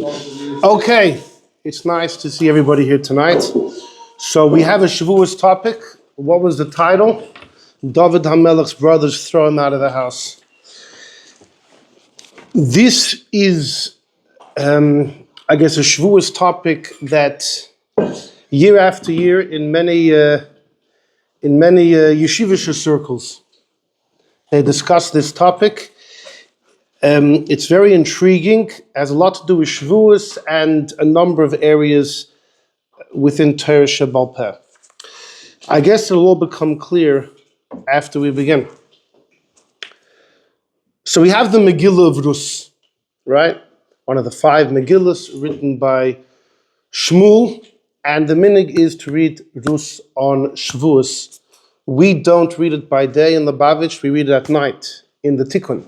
Okay, it's nice to see everybody here tonight. So we have a Shavuos topic. What was the title? Dovid Hamelech's brothers throw him out of the house. This is, I guess, a Shavuos topic that year after year in many yeshivish circles they discuss this topic. It's very intriguing, has a lot to do with Shavuos and a number of areas within Torah Shebaal Peh. I guess it'll all become clear after we begin. So we have the Megillah of Rus, right? One of the 5 Megillahs written by Shmuel, and the minig is to read Rus on Shavuos. We don't read it by day in the Bavitch, we read it at night in the Tikkun.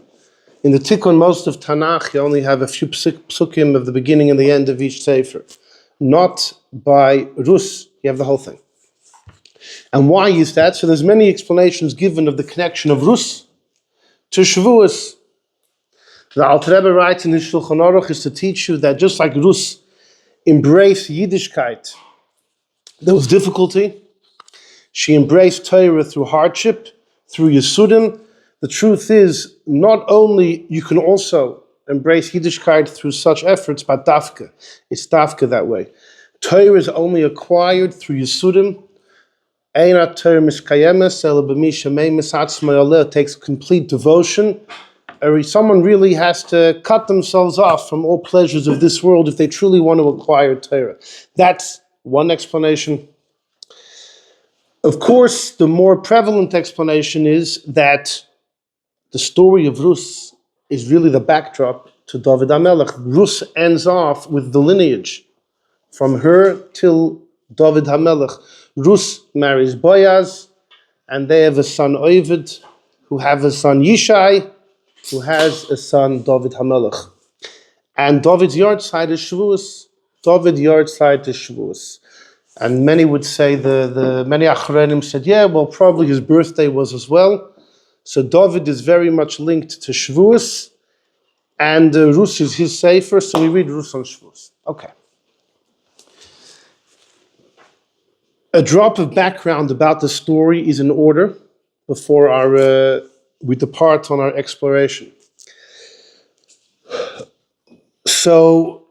In the Tikkun, most of Tanakh, you only have a few psukim of the beginning and the end of each Sefer. Not by Rus, you have the whole thing. And why is that? So there's many explanations given of the connection of Rus to Shavuos. The Alter Rebbe writes in his Shulchan Aruch is to teach you that just like Rus embraced Yiddishkeit, there was difficulty. She embraced Torah through hardship, through Yisudim. The truth is, not only you can also embrace Yiddishkeit through such efforts, but dafka. It's dafka that way. Torah is only acquired through Yisudim. It takes complete devotion. Someone really has to cut themselves off from all pleasures of this world if they truly want to acquire Torah. That's one explanation. Of course, the more prevalent explanation is that the story of Rus is really the backdrop to Dovid HaMelech. Rus ends off with the lineage from her till Dovid HaMelech. Rus marries Boaz, and they have a son Dovid, who have a son Yishai, who has a son Dovid HaMelech. And Dovid's yahrzeit is Shavuos. Dovid's yahrzeit is Shavuos. And many would say, the many Achronim said, yeah, well, probably his birthday was as well. So Dovid is very much linked to Shavuos, and Rus is his sefer, so we read Rus on Shavuos. Okay. A drop of background about the story is in order before we depart on our exploration. So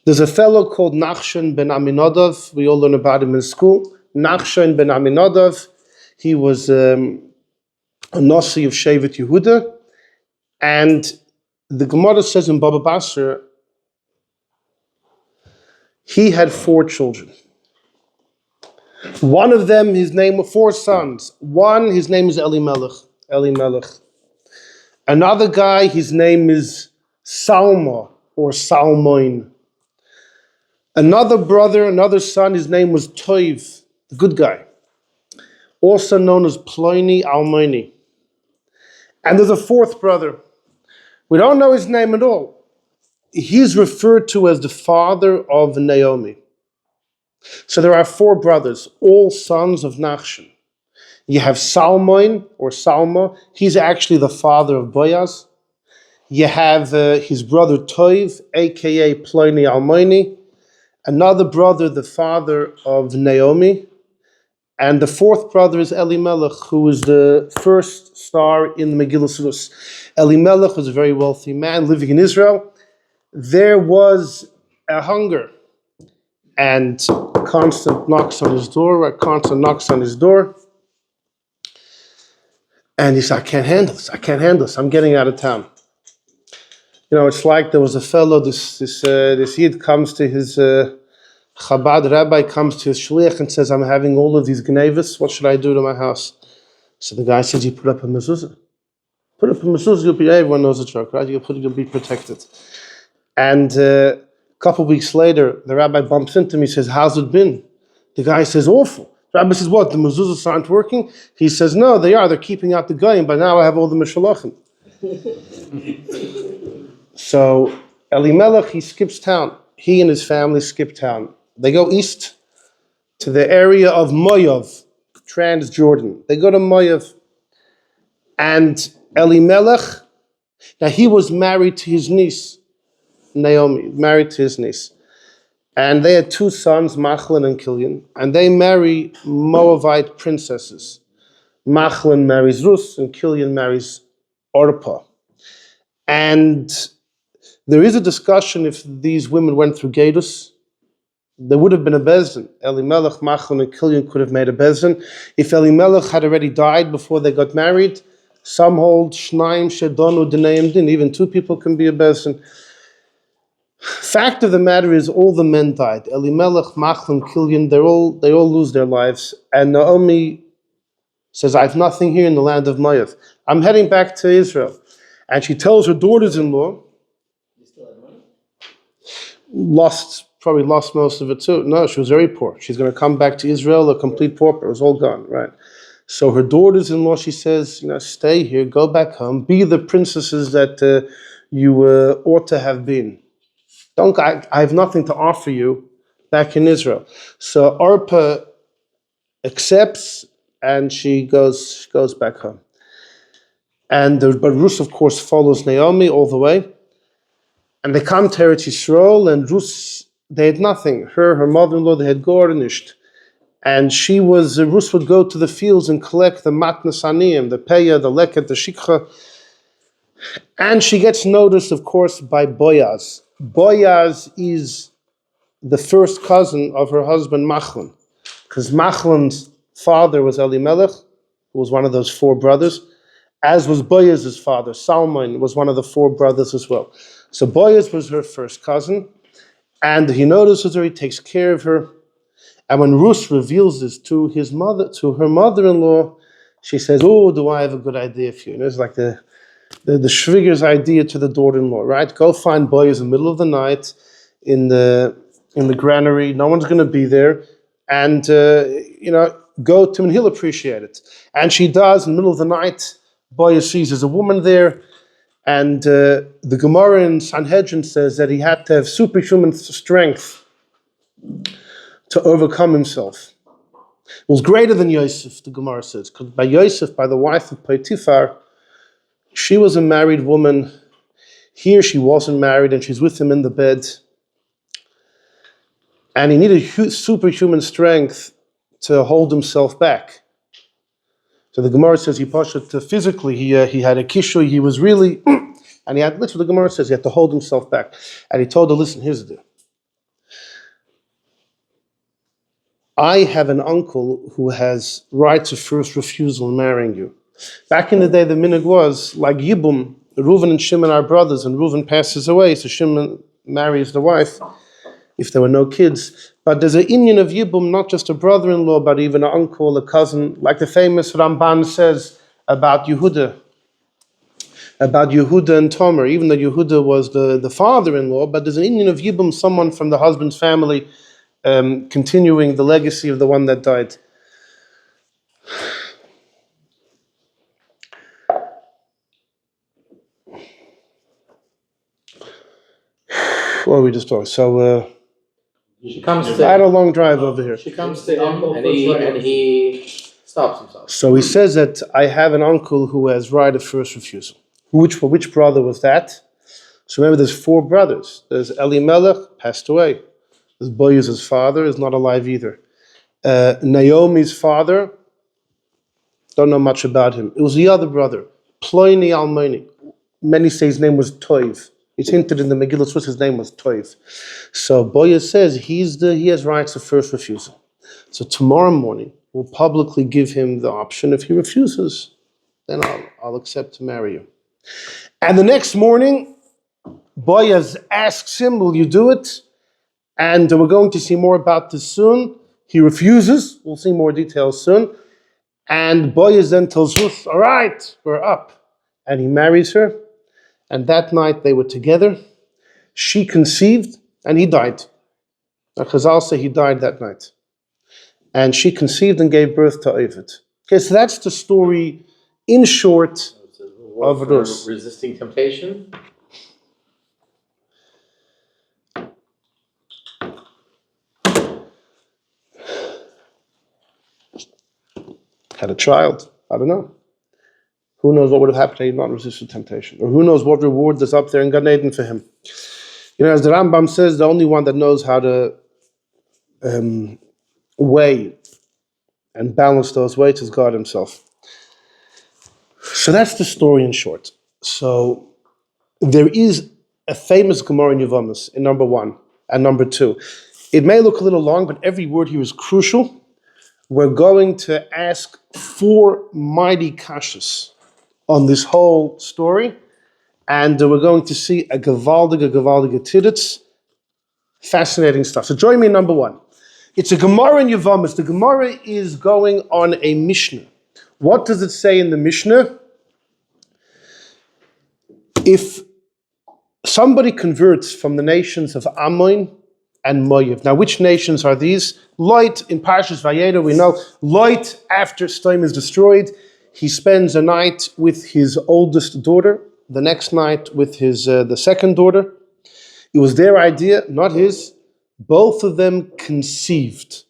there's a fellow called Nachshon ben Aminadav. We all learn about him in school. Nachshon ben Aminadav. He was a Nasi of Shevet Yehuda, and the Gemara says in Baba Basra, he had 4 children. One of them, his name were 4 sons. One, his name is Elimelech. Another guy, his name is Salma or Salmoin. Another brother, another son, his name was Toiv, the good guy, also known as Ploni Almoni. And there's a 4th brother. We don't know his name at all. He's referred to as the father of Naomi. So there are 4 brothers, all sons of Nachshon. You have Salmoin or Salma. He's actually the father of Boaz. You have his brother Toiv, aka Ploni Almoni. Another brother, the father of Naomi. And the 4th brother is Elimelech, who was the first star in the Megillah Rus. Elimelech was a very wealthy man living in Israel. There was a hunger and constant knocks on his door. And he said, I can't handle this. I'm getting out of town. You know, it's like there was a fellow, this Yid comes to his Chabad rabbi, comes to his shliach and says, I'm having all of these gnevas. What should I do to my house? So the guy says, you put up a mezuzah. Put up a mezuzah, everyone knows the joke, right? You'll be protected. And a couple of weeks later, the rabbi bumps into me, says, how's it been? The guy says, awful. The rabbi says, what, the mezuzahs aren't working? He says, no, they are. They're keeping out the goyim, but now I have all the mishalachim. So Elimelech, he skips town. He and his family skip town. They go east to the area of Moav, Transjordan. They go to Moav. And Elimelech, now he was married to his niece. Naomi, married to his niece. And they had two sons, Machlon and Killian, and they marry Moabite princesses. Machlon marries Ruth, and Killian marries Orpah. And there is a discussion if these women went through Gedus. There would have been a Bezdin. Elimelech, Machlon, and Killian could have made a Bezdin. If Elimelech had already died before they got married, some hold Shnaim Shedonu D'neim Din, even two people can be a Bezdin. Fact of the matter is, all the men died. Elimelech, Machlon, Killian, they all lose their lives. And Naomi says, I have nothing here in the land of Moab. I'm heading back to Israel. And she tells her daughters-in-law, probably lost most of it too. No, she was very poor. She's going to come back to Israel, a complete pauper. It was all gone, right? So her daughters-in-law, she says, stay here, go back home, be the princesses that you ought to have been. I have nothing to offer you back in Israel. So Orpah accepts, and she goes back home. But Ruth, of course, follows Naomi all the way. And they come to Eretz Yisrael, and Ruth, they had nothing. Her mother-in-law, they had gornished. And Ruth would go to the fields and collect the matnas aniyim, the peya, the leket, the shikha. And she gets noticed, of course, by Boaz. Boaz is the first cousin of her husband Machlon, because Machlon's father was Elimelech, who was one of those four brothers, as was Boaz's father. Salmon was one of the four brothers as well. So Boaz was her first cousin, and he notices her, he takes care of her. And when Ruth reveals this to her mother-in-law, she says, "Oh, do I have a good idea for you?" And it's like the Schwieger's idea to the daughter-in-law, right? Go find Boaz in the middle of the night in the granary. No one's going to be there, and go to him, and he'll appreciate it. And she does. In the middle of the night, Boaz sees there's a woman there, and the Gemara in Sanhedrin says that he had to have superhuman strength to overcome himself. It was greater than Yosef, the Gemara says, because by Yosef, by the wife of Potiphar, she was a married woman. Here she wasn't married, and she's with him in the bed. And he needed superhuman strength to hold himself back. So the Gemara says physically he had a kishu. He was really, and he had. Literally, the Gemara says he had to hold himself back. And he told her, "Listen, here's the deal. I have an uncle who has rights of first refusal in marrying you. Back in the day, the minhag was like Yibum. Reuven and Shimon are brothers, and Reuven passes away, so Shimon marries the wife if there were no kids. But there's an inyan of Yibum, not just a brother-in-law, but even an uncle, a cousin, like the famous Rambam says about Yehuda and Tomer. Even though Yehuda was the father-in-law, but there's an inyan of Yibum, someone from the husband's family, continuing the legacy of the one that died. What are we just talking? So she comes I had a long drive over here. She comes to him and he stops himself. So he says that I have an uncle who has right of first refusal. Which brother was that? So remember, there's four brothers. There's Elimelech, passed away. There's Boaz's father, is not alive either. Naomi's father, don't know much about him. It was the other brother, Ploni Almoni. Many say his name was Toiv. It's hinted in the Megillah Swiss his name was Toiv. So Boaz says he has rights of first refusal. So tomorrow morning, we'll publicly give him the option. If he refuses, then I'll accept to marry you. And the next morning, Boaz asks him, will you do it? And we're going to see more about this soon. He refuses. We'll see more details soon. And Boaz then tells Ruth, all right, we're up. And he marries her. And that night they were together. She conceived and he died. Now Chazal say he died that night. And she conceived and gave birth to Dovid. Okay, so that's the story in short of Ruth. Resisting temptation. Had a child. I don't know. Who knows what would have happened had he not resisted temptation? Or who knows what reward is up there in Gan Eden for him. As the Rambam says, the only one that knows how to weigh and balance those weights is God himself. So that's the story in short. So there is a famous Gemara in Yevamos in number 1 and number 2. It may look a little long, but every word here is crucial. We're going to ask 4 mighty kashas on this whole story, and we're going to see a gewaldige tiddits. Fascinating stuff. So join me in number 1. It's a Gemara in Yevamos. The Gemara is going on a Mishnah. What does it say in the Mishnah? If somebody converts from the nations of Ammon and Moav. Now, which nations are these? Lot, in Parshas Vayera, we know, Lot, after Sodom is destroyed, he spends a night with his oldest daughter, the next night with his the second daughter. It was their idea, not his. Both of them conceived.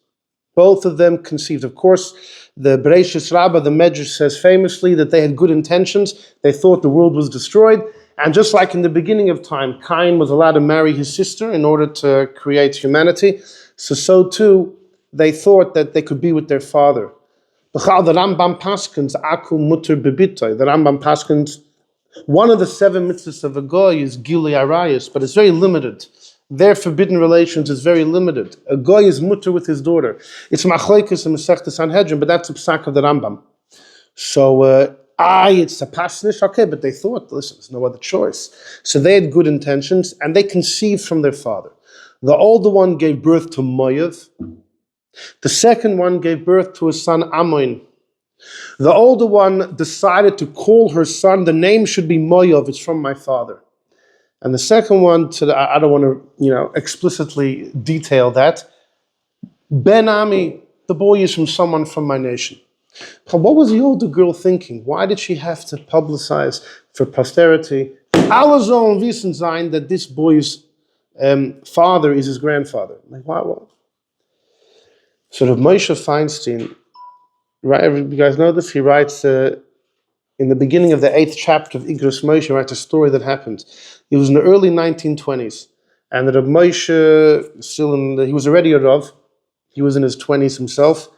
Of course, the Bereishis Rabbah, the Medrash, says famously that they had good intentions. They thought the world was destroyed. And just like in the beginning of time, Cain was allowed to marry his sister in order to create humanity, so too, they thought that they could be with their father. The Rambam Paskins, Aku Mutter Bebitoi. The Rambam Paskins, one of the 7 mitzvahs of a goy is Gilui Arayos, but it's very limited. Their forbidden relations is very limited. A goy is mutter with his daughter. It's machlokes in Masechta Sanhedrin, but that's a Pesak of the Rambam. So, it's a pasnish, okay, but they thought, listen, there's no other choice. So they had good intentions, and they conceived from their father. The older one gave birth to Moav. The second one gave birth to a son, Ammon. The older one decided to call her son, the name should be Moav, it's from my father. And the second one, I don't want to, explicitly detail that. Ben Ami, the boy is from someone from my nation. But what was the older girl thinking? Why did she have to publicize for posterity? Alle sollen wissen sein that this boy's father is his grandfather. Like, why? So Rav Moshe Feinstein, right? You guys know this. He writes in the beginning of the 8th chapter of Igros Moshe, he writes a story that happened. It was in the early 1920s, and Rav Moshe he was already a Rav. He was in his 20s himself.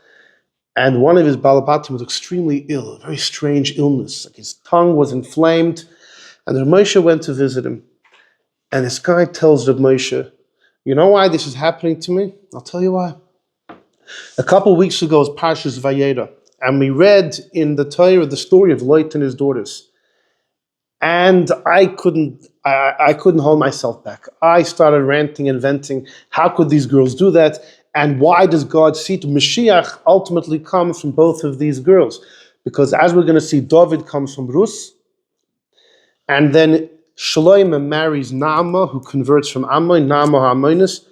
And one of his balabatim was extremely ill, a very strange illness. Like his tongue was inflamed. And Rav Moshe went to visit him. And this guy tells Rav Moshe, you know why this is happening to me? I'll tell you why. A couple of weeks ago was Parshas Vayera. And we read in the Torah the story of Lot and his daughters. And I couldn't hold myself back. I started ranting and venting. How could these girls do that? And why does God see to Mashiach ultimately come from both of these girls? Because as we're going to see, Dovid comes from Ruth, and then Shloimeh marries Naamah, who converts from Ammon, Naamah Ammonis,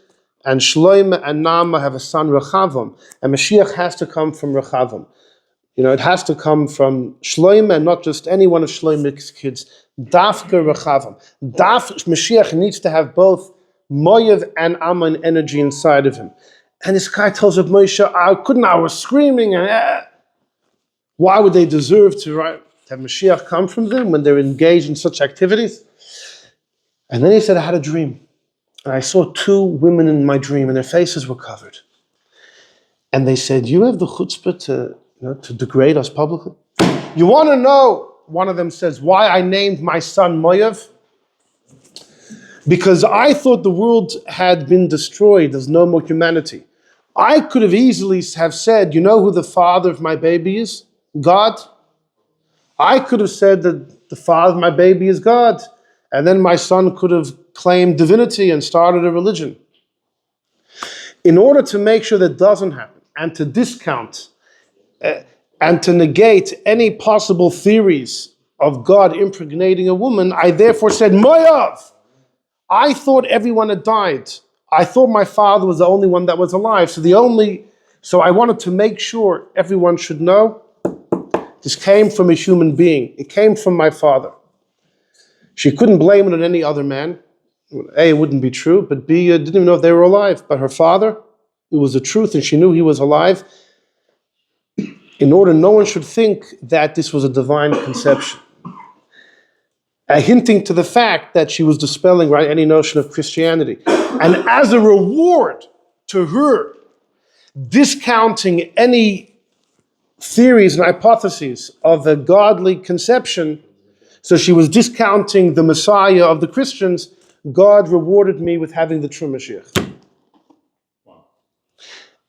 and Shloimeh and Naamah have a son, Rechavam, and Mashiach has to come from Rechavam. It has to come from Shloimeh, and not just any one of Shloimeh's kids. Dafka Rechavam. Mashiach needs to have both Moav and Ammon energy inside of him. And this guy tells Rav Moshe, I was screaming. Why would they deserve to have Mashiach come from them when they're engaged in such activities? And then he said, I had a dream. And I saw 2 women in my dream, and their faces were covered. And they said, you have the chutzpah to degrade us publicly? You want to know, one of them says, why I named my son Moav? Because I thought the world had been destroyed. There's no more humanity. I could have easily have said, you know who the father of my baby is? God. I could have said that the father of my baby is God. And then my son could have claimed divinity and started a religion. In order to make sure that doesn't happen, and to discount and to negate any possible theories of God impregnating a woman, I therefore said, Moav! I thought everyone had died. I thought my father was the only one that was alive. So I wanted to make sure everyone should know this came from a human being. It came from my father. She couldn't blame it on any other man. A, it wouldn't be true, but B, didn't even know if they were alive. But her father, it was the truth, and she knew he was alive. In order no one should think that this was a divine conception. hinting to the fact that she was dispelling any notion of Christianity. And as a reward to her discounting any theories and hypotheses of a godly conception, so she was discounting the Messiah of the Christians, God rewarded me with having the true Mashiach.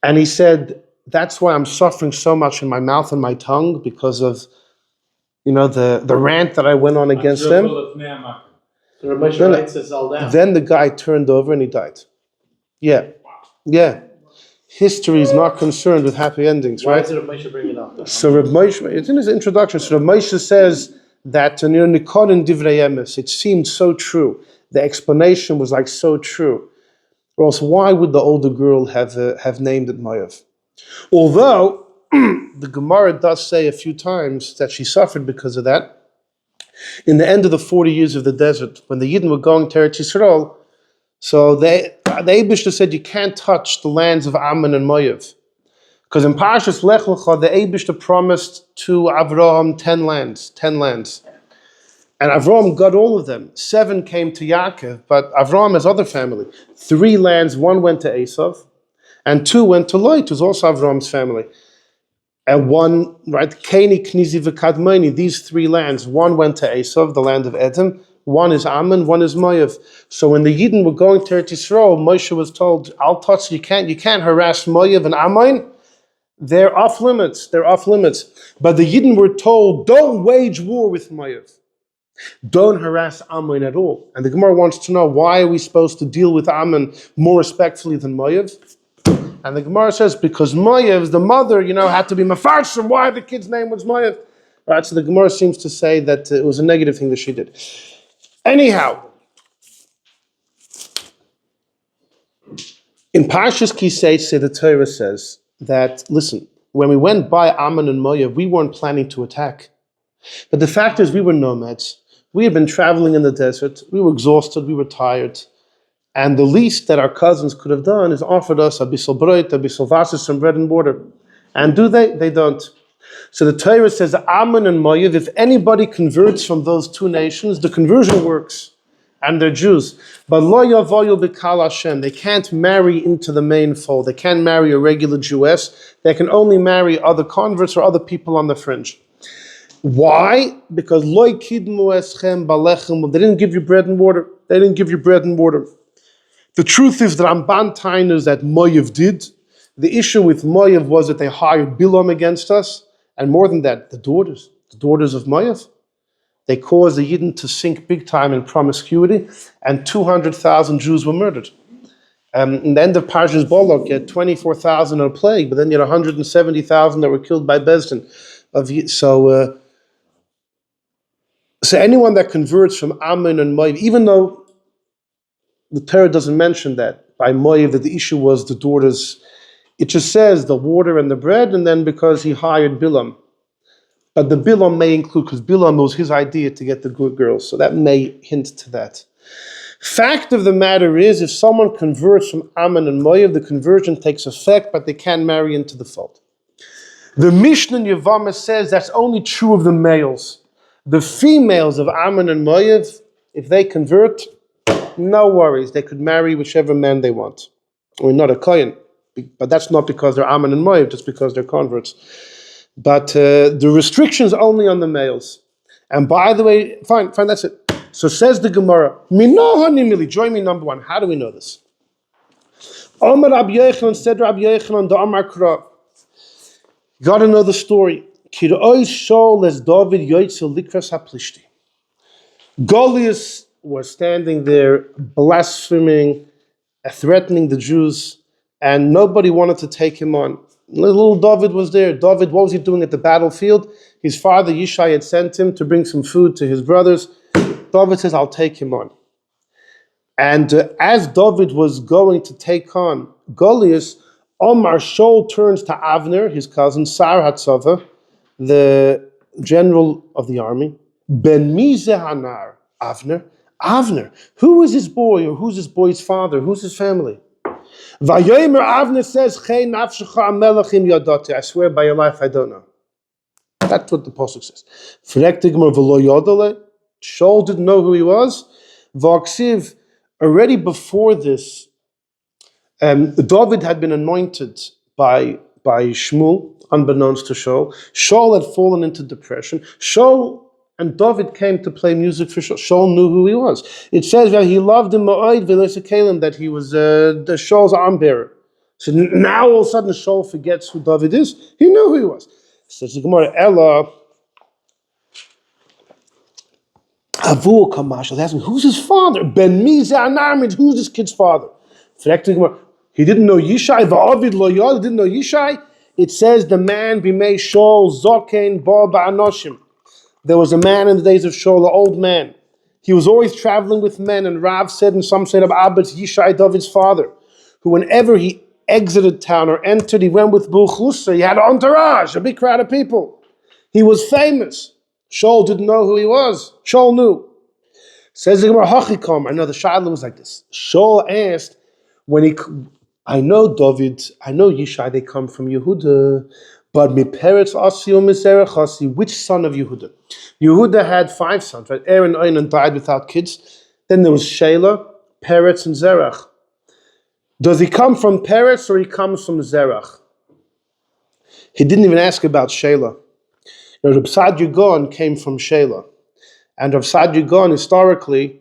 And he said, that's why I'm suffering so much in my mouth and my tongue, because of the rant that I went on against them. Then the guy turned over and he died. Yeah. History is not concerned with happy endings, right? Why did Rav Moshe bring it up? So Rav Moshe, it's in his introduction. So Rav Moshe says that Nikon and Divrei Emes, it seemed so true. The explanation was like so true. Or else, why would the older girl have named it Mayav? Although the Gemara does say a few times that she suffered because of that. In the end of the 40 years of the desert, when the Yidden were going to Eretz Yisrael, so the Eibishter said you can't touch the lands of Ammon and Moav. Because in Parshas Lech Lecha, the Eibishter promised to Avraham 10 lands. And Avraham got all of them. 7 came to Yaakov, but Avraham has other family. 3 lands, 1 went to Esav, and 2 went to Lot, who's also Avraham's family. And 1, Keni, Knizi, V'Kadmoni, these 3 lands, 1 went to Esav, the land of Edom, 1 is Ammon, 1 is Moav. So when the Yidden were going to Eretz Yisrael, Moshe was told, I'll touch, you can't harass Moav and Ammon. They're off limits. But the Yidden were told, don't wage war with Moav. Don't harass Ammon at all. And the Gemara wants to know, why are we supposed to deal with Ammon more respectfully than Moav? And the Gemara says, because Moav, the mother, had to be Maharsha, why the kid's name was Moav. Right, so the Gemara seems to say that it was a negative thing that she did. Anyhow, in Parshas Kisei, the Torah says that, listen, when we went by Ammon and Moav, we weren't planning to attack. But the fact is, we were nomads. We had been traveling in the desert. We were exhausted. We were tired. And the least that our cousins could have done is offered us a bissel bread, a bissel vaser, some bread and water. And do they? They don't. So the Torah says, Ammon and Moav, if anybody converts from those 2 nations, the conversion works. And they're Jews. But lo yavoyu b'kal Hashem, they can't marry into the main fold. They can't marry a regular Jewess. They can only marry other converts or other people on the fringe. Why? Because loy kidmu eschem balechem, they didn't give you bread and water. The truth is that Ramban Tainus that Moav did. The issue with Moav was that they hired Bilam against us, and more than that, the daughters of Moav. They caused the Yidden to sink big time in promiscuity, and 200,000 Jews were murdered. In the end of Parshas Bolok, you had 24,000 on a plague, but then you had 170,000 that were killed by Bezdin. So anyone that converts from Ammon and Moav, even though the Torah doesn't mention that by Moav, that the issue was the daughters, it just says the water and the bread, and then because he hired Bilam. But the Bilam may include, because Bilam was his idea to get the good girls, so that may hint to that. Fact of the matter is, if someone converts from Ammon and Moav, the conversion takes effect, but they can't marry into the fold. The Mishnah in Yevamah says that's only true of the males. The females of Ammon and Moav, if they convert, no worries. They could marry whichever man they want. Or not a Kohen, but that's not because they're Ammon and Moav, just because they're converts. But the restriction's only on the males. And by the way, fine, that's it. So says the Gemara, join me number 1. How do we know this? Omar Rabbi Yochanan said Rabbi Yochanan, the Amar Kra. You got to know the story. Goliath was standing there blaspheming, threatening the Jews, and nobody wanted to take him on. Little Dovid was there. Dovid, what was he doing at the battlefield? His father Yishai had sent him to bring some food to his brothers. Dovid says, I'll take him on. And as Dovid was going to take on Goliath, Omar Shol turns to Avnver, his cousin, Sar Hatzava, the general of the army. Ben Mizehanar, Avnver, who is his boy, or who's his boy's father? Who's his family? Vayomer Avnver says, Chei nafshecha Hamelech im yadati. I swear by your life, I don't know. That's what the Pesak says. Frek the Gemara v'lo yodale. Shaul didn't know who he was. V'aksiv, already before this, Dovid had been anointed by Shmuel, unbeknownst to Shaul. Shaul had fallen into depression. Shaul and Dovid came to play music for Shaul. Shaul knew who he was. It says that he loved him that he was the Shaul's arm bearer. So now all of a sudden Shaul forgets who Dovid is. He knew who he was. Says the Gemara, Ella Avu Kamash. They asked him, who's his father? Ben Miza Anamid. Who's this kid's father? He didn't know Yishai. Va'avid lo yod. Didn't know Yishai. It says the man b'mei Shaul zokein ba ba'anoshim. There was a man in the days of Shaul, an old man. He was always traveling with men, and Rav said, and some said of Abba's Yishai, David's father, who whenever he exited town or entered, he went with Bulchusa. He had an entourage, a big crowd of people. He was famous. Shaul didn't know who he was. Shaul knew. Says the Gemara, Hachikom. I know the Shaila was like this. Shaul asked, I know Dovid, I know Yishai, they come from Yehuda, but mi peretz asi or miserech asi, which son of Yehuda? Yehuda had 5 sons, right? Aaron, Onan died without kids. Then there was Shelah, Peretz, and Zerach. Does he come from Peretz or he comes from Zerach? He didn't even ask about Shelah. Reb Sadia Gaon came from Shelah. And Reb Sadia Gaon, historically,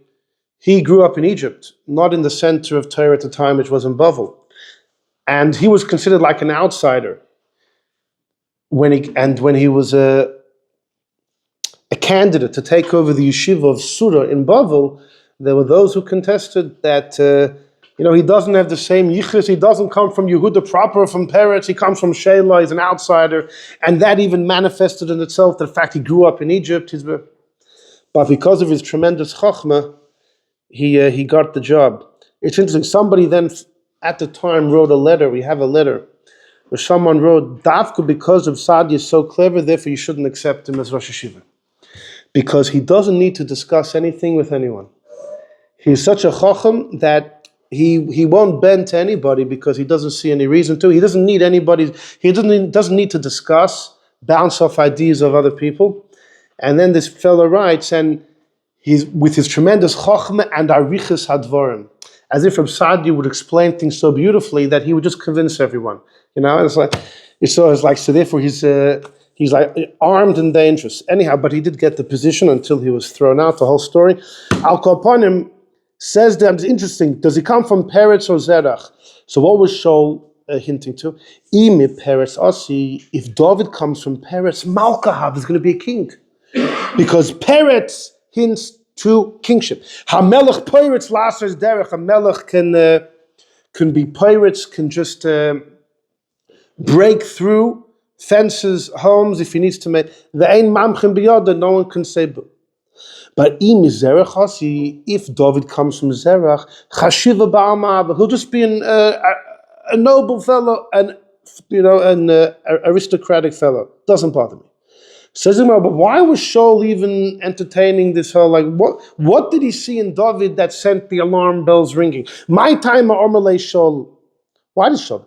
he grew up in Egypt, not in the center of Torah at the time, which was in Bavel. And he was considered like an outsider. When he was a candidate to take over the yeshiva of Surah in Bavel, there were those who contested that he doesn't have the same yichus. He doesn't come from Yehuda proper, from Peretz. He comes from Shelah. He's an outsider, and that even manifested in itself the fact he grew up in Egypt. But because of his tremendous chachma, he got the job. It's interesting. Somebody then at the time wrote a letter. We have a letter where someone wrote, Dafka, because of Sadia is so clever, therefore you shouldn't accept him as Rosh Hashiva. Because he doesn't need to discuss anything with anyone. He's such a chacham that he won't bend to anybody because he doesn't see any reason to. He doesn't need anybody, he doesn't need to discuss, bounce off ideas of other people. And then this fellow writes, and he's with his tremendous chachma and arichas hadvarim, as if Reb Sadia would explain things so beautifully that he would just convince everyone. So therefore he's like armed and dangerous. Anyhow, but he did get the position until he was thrown out, the whole story. Al Koponim says that it's interesting. Does he come from Peretz or Zerach? So what was Shaul hinting to? Imi Peretz Asi, if Dovid comes from Peretz, Malkahav is going to be a king. Because Peretz hints to kingship. Hamelech Peretz Lasers Derech. Hamelech can be pirates, can just break through fences, homes, if he needs to make the ein mamchem biyada, no one can say boo. But if Dovid comes from Zerach, chashiva ba'alma, he'll just be a noble fellow and an aristocratic fellow. Doesn't bother me. Says him, but why was Shaul even entertaining this whole what did he see in Dovid that sent the alarm bells ringing? My time Omerle Shaul. Why did Shaul?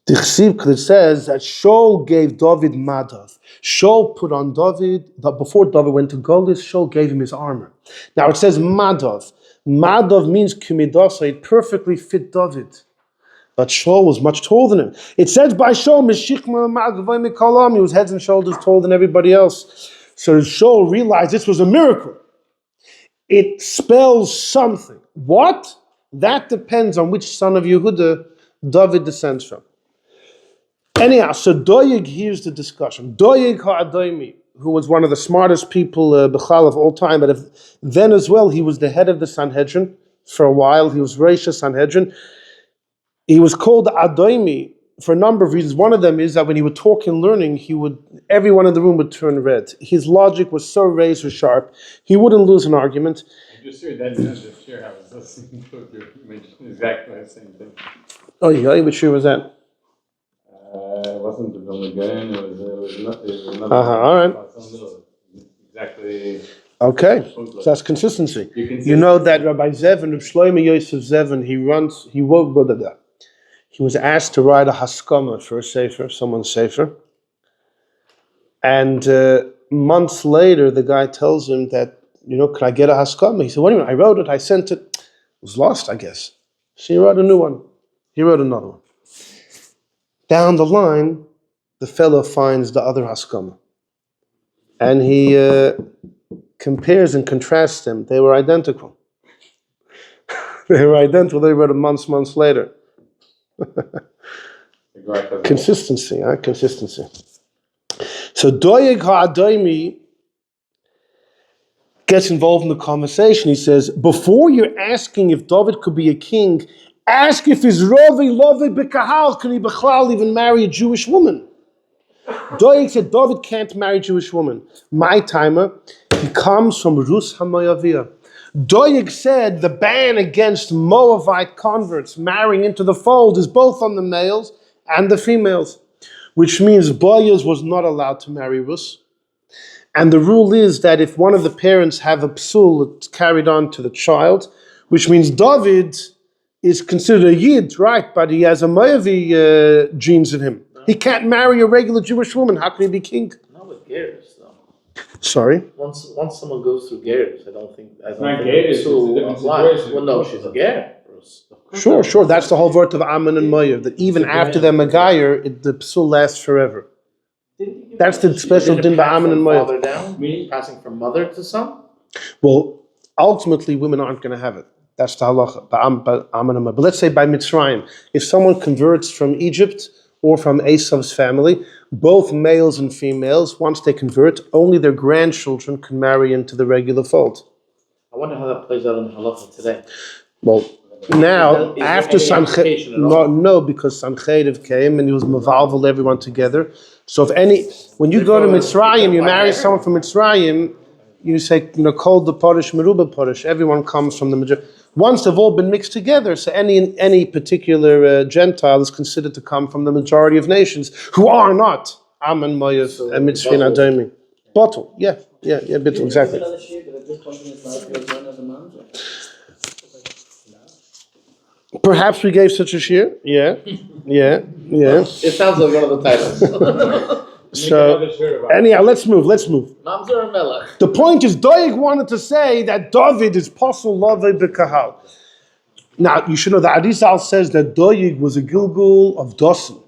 Because it says that Shaul gave Dovid Madav. Shaul put on Dovid, before Dovid went to Golus, Shaul gave him his armor. Now it says Madav. Madav means Kumidasa, it perfectly fit Dovid. But Shaul was much taller than him. It says by Shaul, he was heads and shoulders taller than everybody else. So Shaul realized this was a miracle. It spells something. What? That depends on which son of Yehuda David descends from. Anyhow, so Doeg hears the discussion. Doeg ha'adoimi, who was one of the smartest people Bechal of all time, but then as well, he was the head of the Sanhedrin for a while. He was Rosh Sanhedrin. He was called Adoimi for a number of reasons. One of them is that when he would talk and learning, everyone in the room would turn red. His logic was so razor sharp, he wouldn't lose an argument. I just heard that just share how I was listening to it. You mentioned exactly the same thing. Oh yeah, which year was that? It wasn't the Billigan, it was another. All right. Exactly. Okay, so that's consistency. You know that Rabbi Zevin, Reb Shlomo Yosef Zevin, he was asked to write a haskama for a sefer, someone's sefer. And months later, the guy tells him that, can I get a haskama? He said, what do you mean? I wrote it, I sent it. It was lost, I guess. So he wrote a new one. He wrote another one. Down the line, the fellow finds the other haskama. And he compares and contrasts them. They were identical. They were identical. They wrote it months later. Consistency, huh? Consistency. So Doeg ha'adomi gets involved in the conversation. He says, before you're asking if Dovid could be a king, ask if his rovi lovi b'kahal, can he b'chlal even marry a Jewish woman? Doeg said Dovid can't marry a Jewish woman. My timer, he comes from Rus HaMoaviyah. Doeg said the ban against Moabite converts marrying into the fold is both on the males and the females, which means Boaz was not allowed to marry Rus. And the rule is that if one of the parents have a psul, it's carried on to the child, which means Dovid is considered a Yid, right? But he has a Moavi genes in him. No. He can't marry a regular Jewish woman. How can he be king? Not with Geras, though. Sorry? Once someone goes through Geras, I don't think Geras. Well, no, she's a Ger. Sure. That's the whole word of Ammon and Moav, that even after they're Megayer, the psul lasts forever. That's the special din by Ammon and Moav. Passing from mother to son? Well, ultimately, women aren't going to have it. That's the halacha by Ammon and Moav. But let's say by Mitzrayim, if someone converts from Egypt or from Esav's family, both males and females, once they convert, only their grandchildren can marry into the regular fold. I wonder how that plays out in halacha today. Well, now, after Sanhedrin, no, because Sanhedrin came and he was mavalvel everyone together. So when you go to Mitzrayim, you marry someone from Mitzrayim, you say, called the Porish, Meruba Porish, everyone comes from the majority. Once they've all been mixed together, so any particular Gentile is considered to come from the majority of nations who are not Ammon, Moav, and Mitzvah and Adomi. Bottle, yeah, Bittul, exactly. Perhaps we gave such a shir. Yeah. It sounds like one of the titles. So, anyhow, let's move. Mamzer and Melech. The point is, Doeg wanted to say that Dovid is posel lovei b'kahal. Now, you should know that Arizal says that Doeg was a Gilgul of Dosan.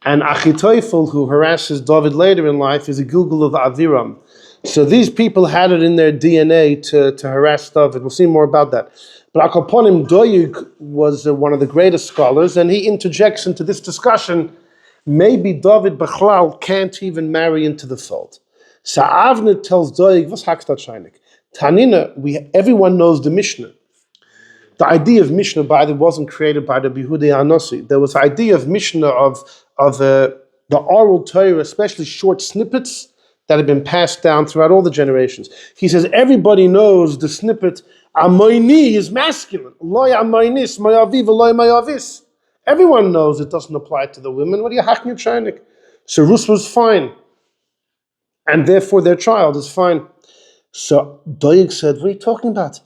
And Achitophel, who harasses Dovid later in life, is a Gilgul of Aviram. So these people had it in their DNA to harass Dovid. We'll see more about that. But Akaponim Doeg was one of the greatest scholars, and he interjects into this discussion, maybe Dovid Bechlal can't even marry into the fold. So Avnver tells Doeg, "Was hakst shaynik?" Tanina, everyone knows the Mishnah. The idea of Mishnah, by the way, wasn't created by the Bihudei Anosi. There was the idea of Mishnah of the oral Torah, especially short snippets that have been passed down throughout all the generations. He says everybody knows the snippet, Amoini is masculine. Loy Amoinis, Moyaviv, Loy Moyavis. Everyone knows it doesn't apply to the women. What are you hacking Chaynik? So Rus was fine. And therefore their child is fine. So Doeg said, what are you talking about?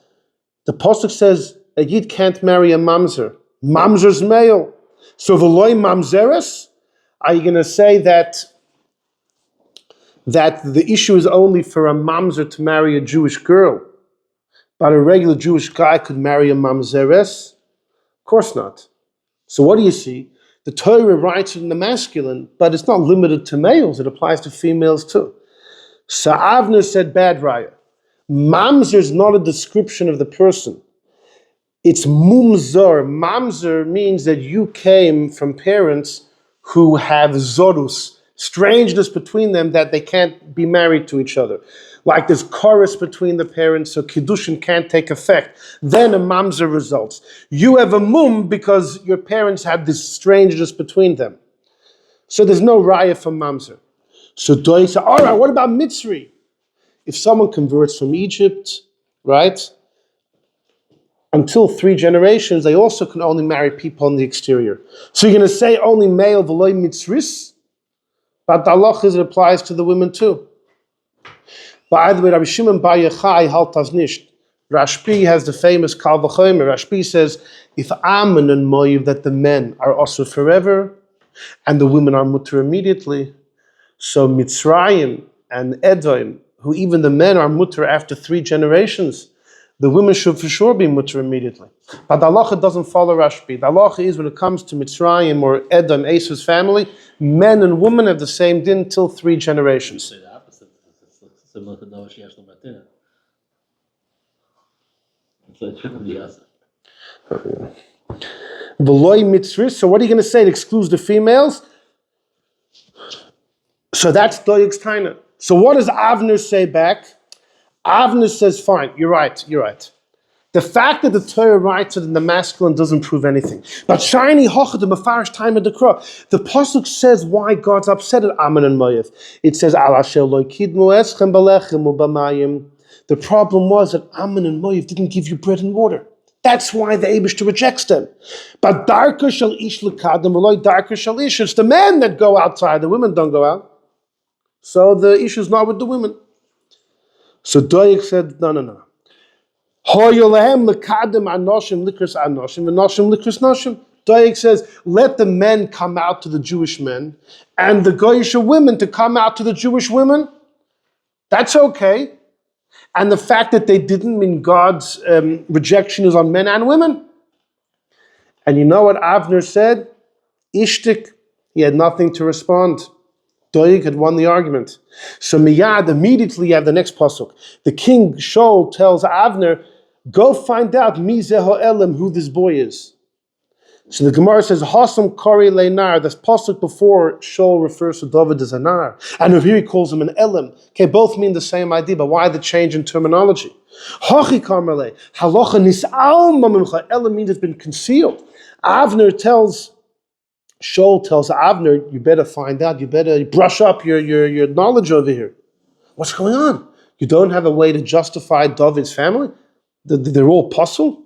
The Pesak says a Yid can't marry a mamzer. Mamzer's male. So Veloy Mamzeres, are you going to say that the issue is only for a mamzer to marry a Jewish girl, but a regular Jewish guy could marry a mamzeres? Of course not. So what do you see? The Torah writes it in the masculine, but it's not limited to males. It applies to females too. So Avnver said, bad raya. Mamzer is not a description of the person. It's mumzor. Mamzer means that you came from parents who have zorus, strangeness between them that they can't be married to each other. Like there's chorus between the parents, so kiddushin can't take effect. Then a mamzer results. You have a mum because your parents had this strangeness between them. So there's no raya for mamzer. So Doeg said, all right, what about Mitzri? If someone converts from Egypt, right, until 3 generations, they also can only marry people on the exterior. So you're going to say only male v'loy Mitzris? But the halach is it applies to the women too. By the way, Rabbi Shimon Bar Yochai haltas nicht. Rashbi has the famous Kal V'chomer. Rashbi says, if Ammon and Moav, that the men are also forever, and the women are mutter immediately, So Mitzrayim and Edom, who even the men are mutter after 3 generations, the women should for sure be mutter immediately. But the halacha doesn't follow Rashbi. The halacha is when it comes to Mitzrayim or Edom, Esau's family, men and women have the same din till 3 generations. You say the opposite. It's similar to Noah Sheyesh L'Matina. So it shouldn't be us. V'loi mitzris. So what are you going to say? It excludes the females? So that's Doeg's taina. So what does Avnver say back? Avnver says, fine, you're right. The fact that the Torah writes it in the masculine doesn't prove anything. But shiny hocha the mafarish time of the crow. The pasuk says why God's upset at Ammon and Moav. It says Al asher lo kidmu eschem balechem u'bamayim. The problem was that Ammon and Moav didn't give you bread and water. That's why the Eibishter rejects them. But darka shall ish lekadem v'lo darka shall ish. It's the men that go outside. The women don't go out. So the issue is not with the women. So Doeg said, no. Doeg says, let the men come out to the Jewish men, and the Goyish women to come out to the Jewish women. That's okay. And the fact that they didn't mean God's rejection is on men and women. And you know what Avnver said? Ishtik. He had nothing to respond. Doeg had won the argument. So miyad, immediately you have the next pasuk. The king Shaul tells Avnver, go find out mi zeho elam, who this boy is. So the Gemara says, Hasam kori leinar. This pasuk before Shaul refers to Dovid as a nar. And over here he calls him an elam. Okay, both mean the same idea, but why the change in terminology? Hachi karmele, halacha nis'al mamimcha. Elam means it's been concealed. Shaul tells Avnver, you better find out, you better brush up your knowledge over here. What's going on? You don't have a way to justify David's family? They're all puzzle?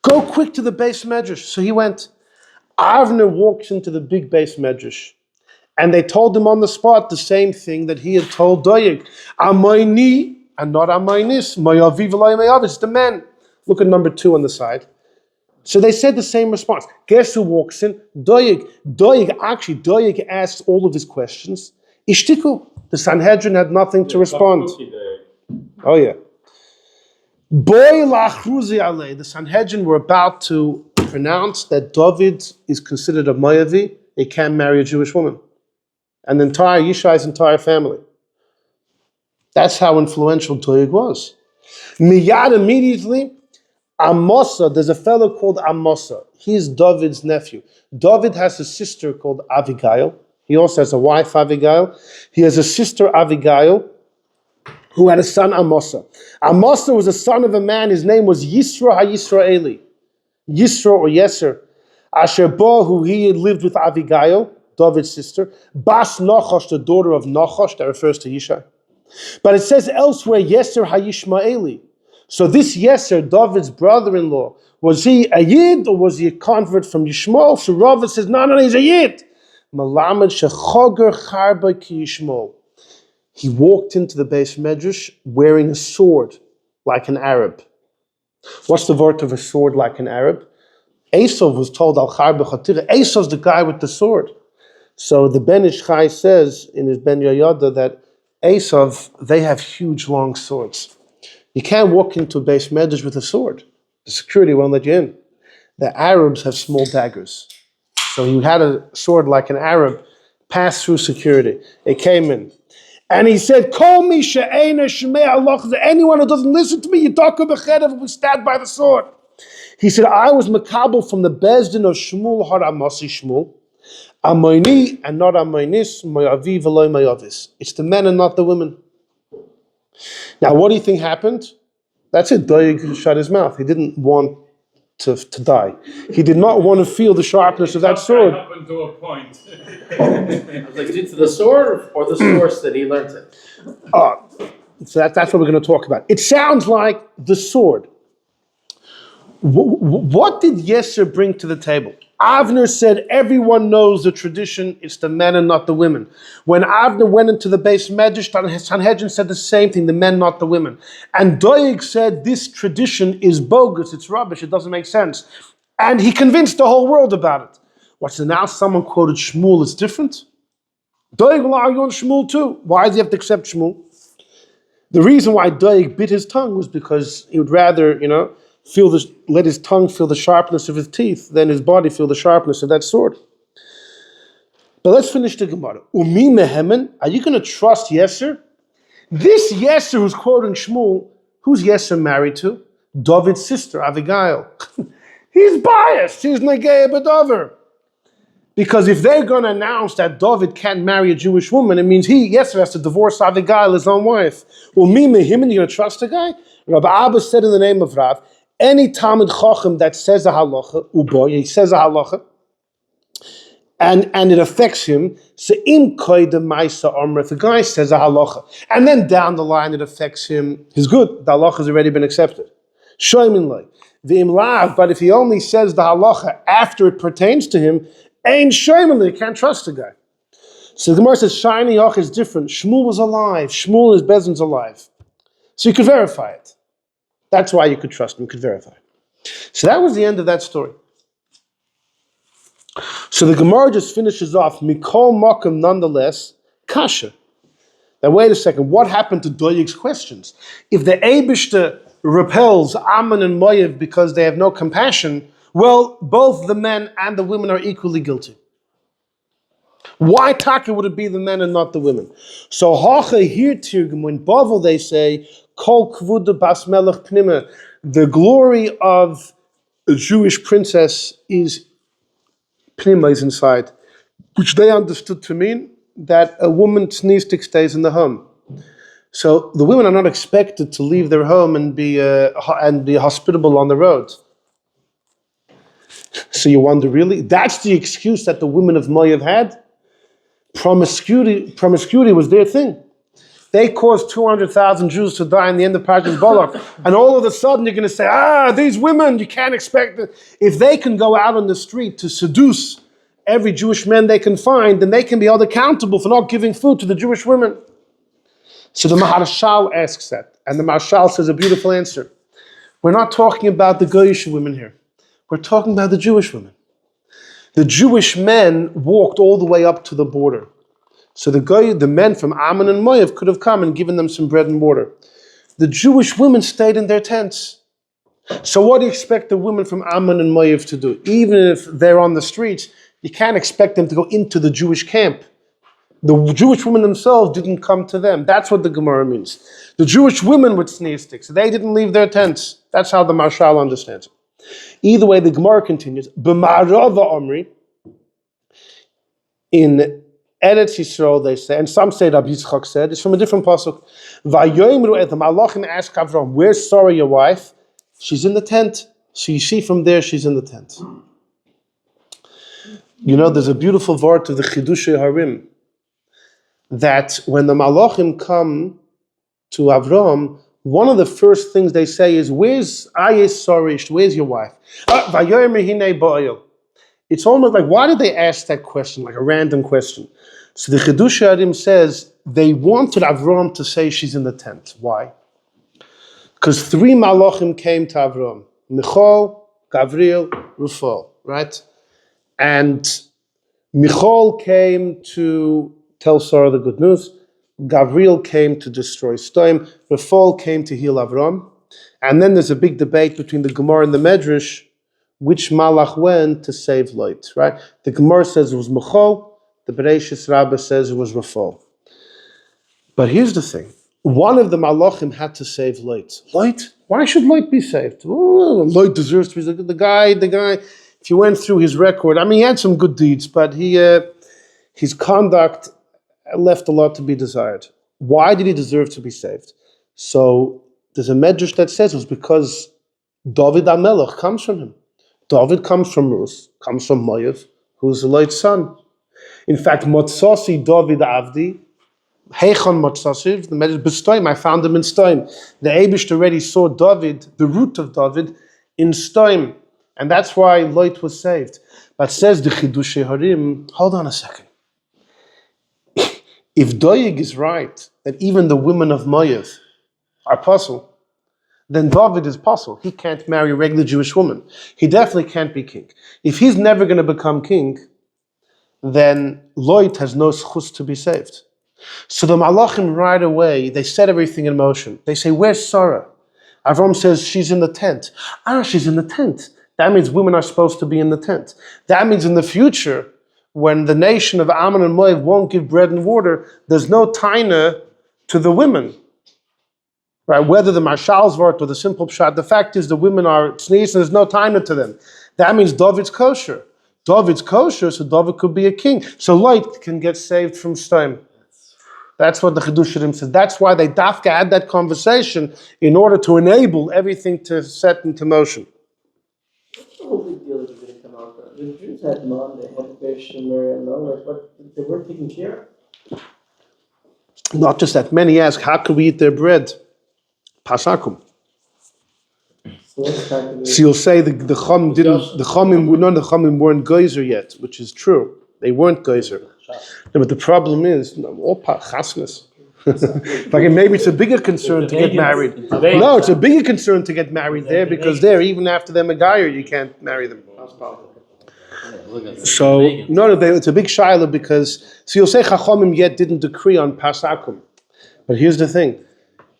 Go quick to the base medrash. So he went. Avnver walks into the big base medrash, and they told him on the spot the same thing that he had told Doeg. Amayni, and not Amaynis. Mayavi v'lay mayav. It's the men. Look at number 2 on the side. So they said the same response. Guess who walks in? Doeg. Doeg asked all of his questions. Ishtiku. The Sanhedrin had nothing to respond. Oh yeah. Boy lachruzi alei. The Sanhedrin were about to pronounce that Dovid is considered a Moavi. He can't marry a Jewish woman. And the entire Yishai's entire family. That's how influential Doeg was. Miyad immediately, Amosa, there's a fellow called Amosa. He's David's nephew. Dovid has a sister called Avigail. He also has a wife, Avigail. He has a sister, Avigail, who had a son, Amosa. Amosa was a son of a man. His name was Yisro HaYisraeli. Yisro or Yeser. Asher Bo, who he had lived with Avigail, David's sister. Bas Nachash, the daughter of Nachash, that refers to Yishai. But it says elsewhere, Yeser HaYishmaeli. So this Yeser, David's brother-in-law, was he a Yid or was he a convert from Yishmael? So Rav says, no, he's a Yid. Malamed shechoger charba ki Yishmael. He walked into the base medrash wearing a sword like an Arab. What's the word of a sword like an Arab? Esau was told al charba chatira. Esau's the guy with the sword. So the Ben Ish Chai says in his Ben Yoyada that Esau, they have huge long swords. You can't walk into a base medrash with a sword. The security won't let you in. The Arabs have small daggers. So he had a sword like an Arab, passed through security. It came in. And he said, call me she'ena shemei Allah. Anyone who doesn't listen to me, Yidaka b'chedev, will be stabbed by the sword. He said, I was makabel from the Bezdin of Shmuel har Amasi Shmuel. Amayni and not Amaynis, Mayavi v'loy Mayavis. It's the men and not the women. Now, what do you think happened? That's it. Doeg shut his mouth. He didn't want to die. He did not want to feel the sharpness of that sword. Up until a point. I was like, is it the sword or the source that he learned it? So that's what we're going to talk about. It sounds like the sword. What did Yeser bring to the table? Avnver said, everyone knows the tradition, it's the men and not the women. When Avnver went into the base medrash, Sanhedrin said the same thing, the men, not the women. And Doeg said, this tradition is bogus, it's rubbish, it doesn't make sense. And he convinced the whole world about it. So now someone quoted Shmuel, it's different? Doeg will argue on Shmuel too. Why does he have to accept Shmuel? The reason why Doeg bit his tongue was because he would rather, let his tongue feel the sharpness of his teeth than his body feel the sharpness of that sword. But let's finish the Gemara. Umi mehemen, are you going to trust Yeser? This Yeser who's quoting Shmuel, who's Yeser married to? Dovid's sister, Abigail. He's biased. He's Negei B'Dover. Because if they're going to announce that Dovid can't marry a Jewish woman, it means Yeser has to divorce Abigail, his own wife. Umi mehemen, you going to trust the guy? Rabbi Abba said in the name of Rav, any Talmud Chacham that says a halacha, he says a halacha, and it affects him, so im koydem ma'isa amr, if the guy says a halacha, and then down the line it affects him, he's good, the halacha has already been accepted. Shoymin loy, v'im lav, but if he only says the halacha after it pertains to him, ain't shoymin loy, you can't trust the guy. So the Gemara says, Shiny Yoch is different. Shmuel was alive. Shmuel is Bezin's alive. So you could verify it. That's why you could trust him, you could verify. So that was the end of that story. So the Gemara just finishes off, Mikol Mokum nonetheless, Kasha. Now wait a second, what happened to Doeg's questions? If the Eibishter repels Ammon and Moav because they have no compassion, well, both the men and the women are equally guilty. Why Taka would it be the men and not the women? So Hacha here Tirgum, when Bavel they say, Kol Kvuda Bas Melech Pnima, the glory of a Jewish princess is Pnima, is inside, which they understood to mean that a woman's tznistik stays in the home. So the women are not expected to leave their home and be hospitable on the road. So you wonder, really? That's the excuse that the women of Moav had? Promiscuity was their thing. They caused 200,000 Jews to die in the end of Parshas Balak. And all of a sudden you're going to say, these women, you can't expect it. If they can go out on the street to seduce every Jewish man they can find, then they can be held accountable for not giving food to the Jewish women. So the Maharsha asks that. And the Maharsha says a beautiful answer. We're not talking about the Goyish women here. We're talking about the Jewish women. The Jewish men walked all the way up to the border. So the men from Ammon and Moav could have come and given them some bread and water. The Jewish women stayed in their tents. So what do you expect the women from Ammon and Moav to do? Even if they're on the streets, you can't expect them to go into the Jewish camp. The Jewish women themselves didn't come to them. That's what the Gemara means. The Jewish women would sneeze sticks. They didn't leave their tents. That's how the Marshal understands it. Either way, the Gemara continues. B'ma'arava Omri, in Eretz Yisrael, they say, and some say Rabbi Yitzchak said, it's from a different pasuk. Vayoimru et Malachim ask Avram, where's Sarah, your wife? She's in the tent. So you see from there, she's in the tent. You know, there's a beautiful word of the Chidushei Harim, that when the Malachim come to Avram, one of the first things they say is, where's Ayes Sarish? Where's your wife? Vayoimru hinei ba'oil. It's almost like, why did they ask that question, like a random question? So the Chidushei Harim says, they wanted Avram to say she's in the tent. Why? Because 3 malachim came to Avram. Michal, Gabriel, Rafal, right? And Michal came to tell Sarah the good news. Gabriel came to destroy Stoim. Rafal came to heal Avram. And then there's a big debate between the Gemara and the Medrash, which malach went to save Lot, right? The Gemara says it was Michal. The Bereishis Rabbah says it was Rafal. But here's the thing. One of the malachim had to save Lot. Lot? Why should Lot be saved? Oh, Lot deserves to be the guy, if you went through his record, I mean, he had some good deeds, but his conduct left a lot to be desired. Why did he deserve to be saved? So there's a medrash that says it was because Dovid Hamelech comes from him. Dovid comes from Ruth, comes from Moav, who's Lot's son. In fact, Motsasi Dovid Avdi, Heichon Motsasi, the medrash B'Stoim, I found him in Stoim. The Eibush already saw Dovid, the root of Dovid, in Stoim. And that's why Lot was saved. But says the Chidushei Harim, hold on a second. If Doeg is right, that even the women of Moav are puzzle, then Dovid is puzzle. He can't marry a regular Jewish woman. He definitely can't be king. If he's never going to become king, then Lot has no schus to be saved. So the Malachim right away, they set everything in motion. They say, where's Sarah? Avram says, she's in the tent. She's in the tent. That means women are supposed to be in the tent. That means in the future, when the nation of Ammon and Moab won't give bread and water, there's no taina to the women. Right? Whether the Marshal's word or the simple pshat, the fact is the women are tznius and there's no taina to them. That means Dovid's kosher. Dovid's kosher, so Dovid could be a king. So Lot can get saved from Stom. That's what the Chidushei Harim says. That's why they dafka had that conversation in order to enable everything to set into motion. What's the whole big deal that you didn't come out with? The Jews had mom, they had fish and Mary and Noah, but they weren't taken care of. Not just that. Many ask, how can we eat their bread? Pasakum. So you'll say the Chum didn't, the Chumim weren't geyser yet, which is true. They weren't geyser. No, but the problem is, chasnas. Maybe it's a bigger concern to get married. No, it's a bigger concern to get married there because there, even after they're Megayer, you can't marry them. So, it's a big shaila because, so you'll say Chachomim yet didn't decree on Pasakum. But here's the thing.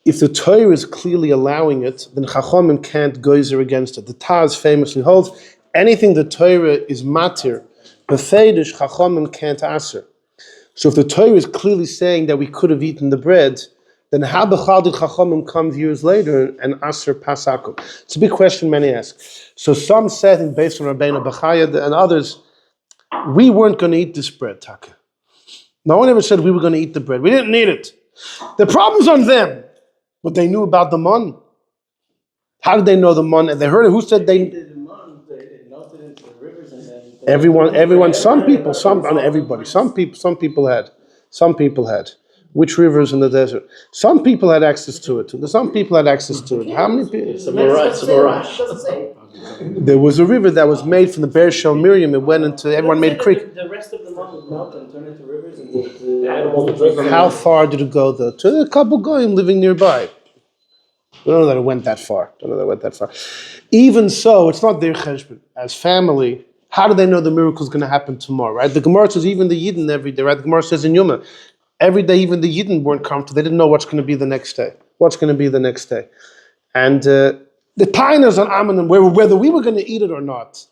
If the Torah is clearly allowing it, then Chachomim can't geyser against it. The Taz famously holds, anything the Torah is matir, b'feidish Chachomim can't aser. So if the Torah is clearly saying that we could have eaten the bread, then how b'chal did Chachomim come years later and aser Pasakum? It's a big question many ask. So some said, based on Rabbeinu Bachaya and others, we weren't going to eat this bread, Taka. No one ever said we were going to eat the bread. We didn't need it. The problem's on them. But they knew about the mon. How did they know the mon? And they heard it. Who said they? Everyone. Some people. Not everybody. Some people had. Which rivers in the desert? Some people had access to it. Some people had access to it. How many people? It's a mirage. There was a river that was made from the Be'er Shel Miriam. It went into. Everyone made a creek. The rest of the mon would melt and turn into rivers, and the animals would drink. How far did it go though? To a couple goyim living nearby. I don't know that it went that far. Even so, it's not their cheshbon. As family, how do they know the miracle is going to happen tomorrow? Right? The Gemara says even the Yidden every day. Right? The Gemara says in Yuma, every day even the Yidden weren't comfortable. They didn't know what's going to be the next day. And the tainas on Ammon, whether we were going to eat it or not,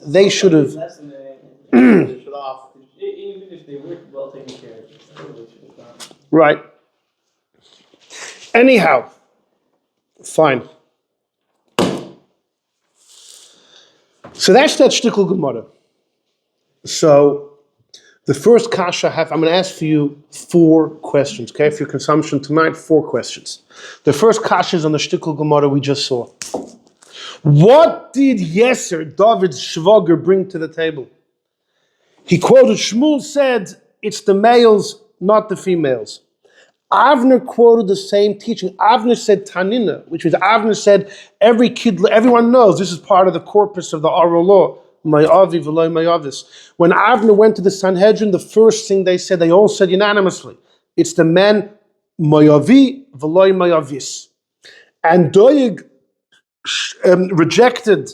they should have. Even if they were well taken care of. Right. Anyhow, fine. So that's that shtickle Gemara. So the first kasha I'm going to ask for you 4 questions, okay? For your consumption tonight, 4 questions. The first kasha is on the shtickle Gemara we just saw. What did Yeser, David's shvager, bring to the table? He quoted, Shmuel said, it's the males, not the females. Avnver quoted the same teaching. Avnver said Tanina, which means Avnver said everyone knows this is part of the corpus of the oral law. Mayavi v'loy mayavis. When Avnver went to the Sanhedrin, the first thing they all said unanimously, it's the men mayavi v'loy mayavis. And Doeg rejected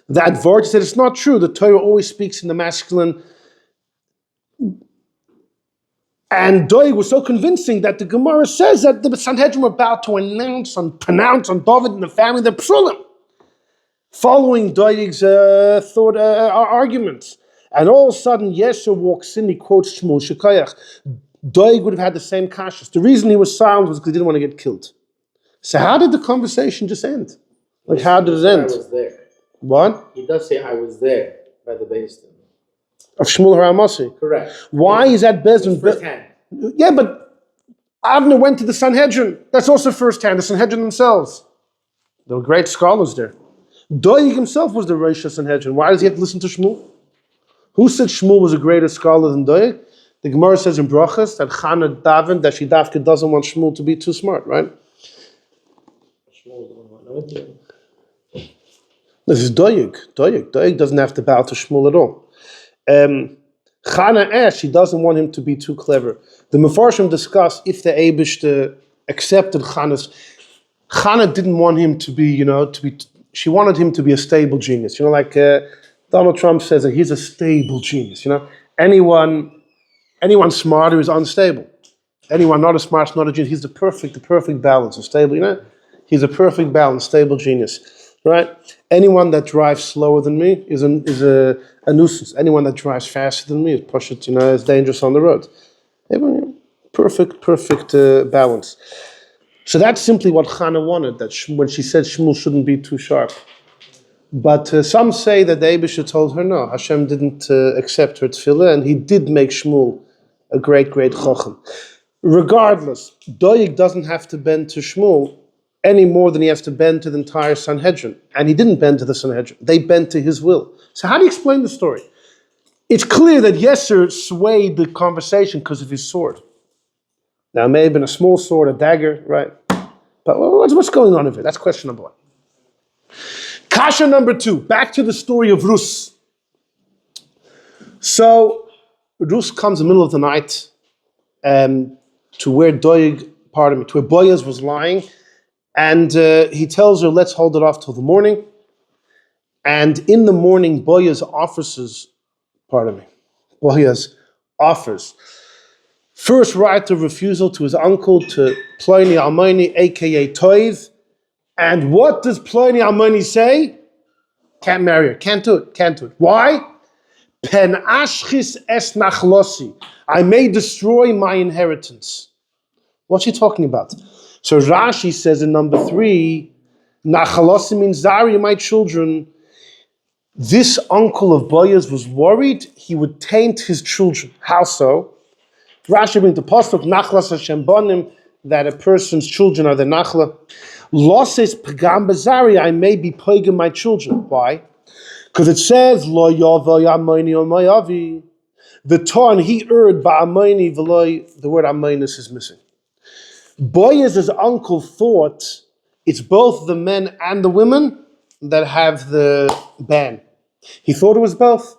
that word. He said it's not true. The Torah always speaks in the masculine. And Doeg was so convincing that the Gemara says that the Sanhedrin were about to pronounce on Dovid and the family the psulim, following Doeg's arguments. And all of a sudden, Yesher walks in, he quotes Shmuel Shekayach. Doeg would have had the same kashas. The reason he was silent was because he didn't want to get killed. So how did the conversation just end? Like, how did it end? I was there. What? He does say I was there by the Bezdin. Of Shmuel Haramasi. Correct. Why is that Bezdin? First hand. Yeah, but Avnver went to the Sanhedrin. That's also first hand, the Sanhedrin themselves. There were great scholars there. Doeg himself was the Rosh Sanhedrin. Why does he have to listen to Shmuel? Who said Shmuel was a greater scholar than Doeg? The Gemara says in Brachas that Chana davened that she doesn't want Shmuel to be too smart, right? This is Doeg. Doeg doesn't have to bow to Shmuel at all. Chana asked, she doesn't want him to be too clever. The Mefarshim discuss if the Eibishter accepted Chana didn't want him to be, she wanted him to be a stable genius. Like Donald Trump says that he's a stable genius, anyone smarter is unstable. Anyone not as smart, not a genius. He's the perfect balance, a stable, He's a perfect balance, stable genius, right? Anyone that drives slower than me is a nuisance. Anyone that drives faster than me is is dangerous on the road. Everyone, perfect balance. So that's simply what Chana wanted, that when she said Shmuel shouldn't be too sharp. But some say that the Eibusha told her no, Hashem didn't accept her tefillah, and he did make Shmuel a great chacham. Regardless, Doeg doesn't have to bend to Shmuel any more than he has to bend to the entire Sanhedrin. And he didn't bend to the Sanhedrin. They bent to his will. So how do you explain the story? It's clear that Yesser swayed the conversation because of his sword. Now, it may have been a small sword, a dagger, right? But what's going on over here? That's question number one. Kasha number two, back to the story of Ruth. So, Ruth comes in the middle of the night to where Boaz was lying, and he tells her, let's hold it off till the morning. And in the morning, Boaz offers first right of refusal to his uncle, to Ploni Almoni, aka Dovid. And what does Ploni Almoni say? Can't marry her, can't do it. Why? Pen ashchis es nachlosi. I may destroy my inheritance. What's she talking about? So Rashi says in number 3, nachalosi means Zari, my children. This uncle of Boaz was worried he would taint his children. How so? Rashi brings the pasuk nachlas Hashem bonim, that a person's children are the nachla. Losses pagam bazari, I may be pagam my children. Why? Because it says lo yavo yamoni omayavi. The ton he erred ba'amoni v'loy. The word amonis is missing. Boaz's uncle thought it's both the men and the women that have the ban. He thought it was both.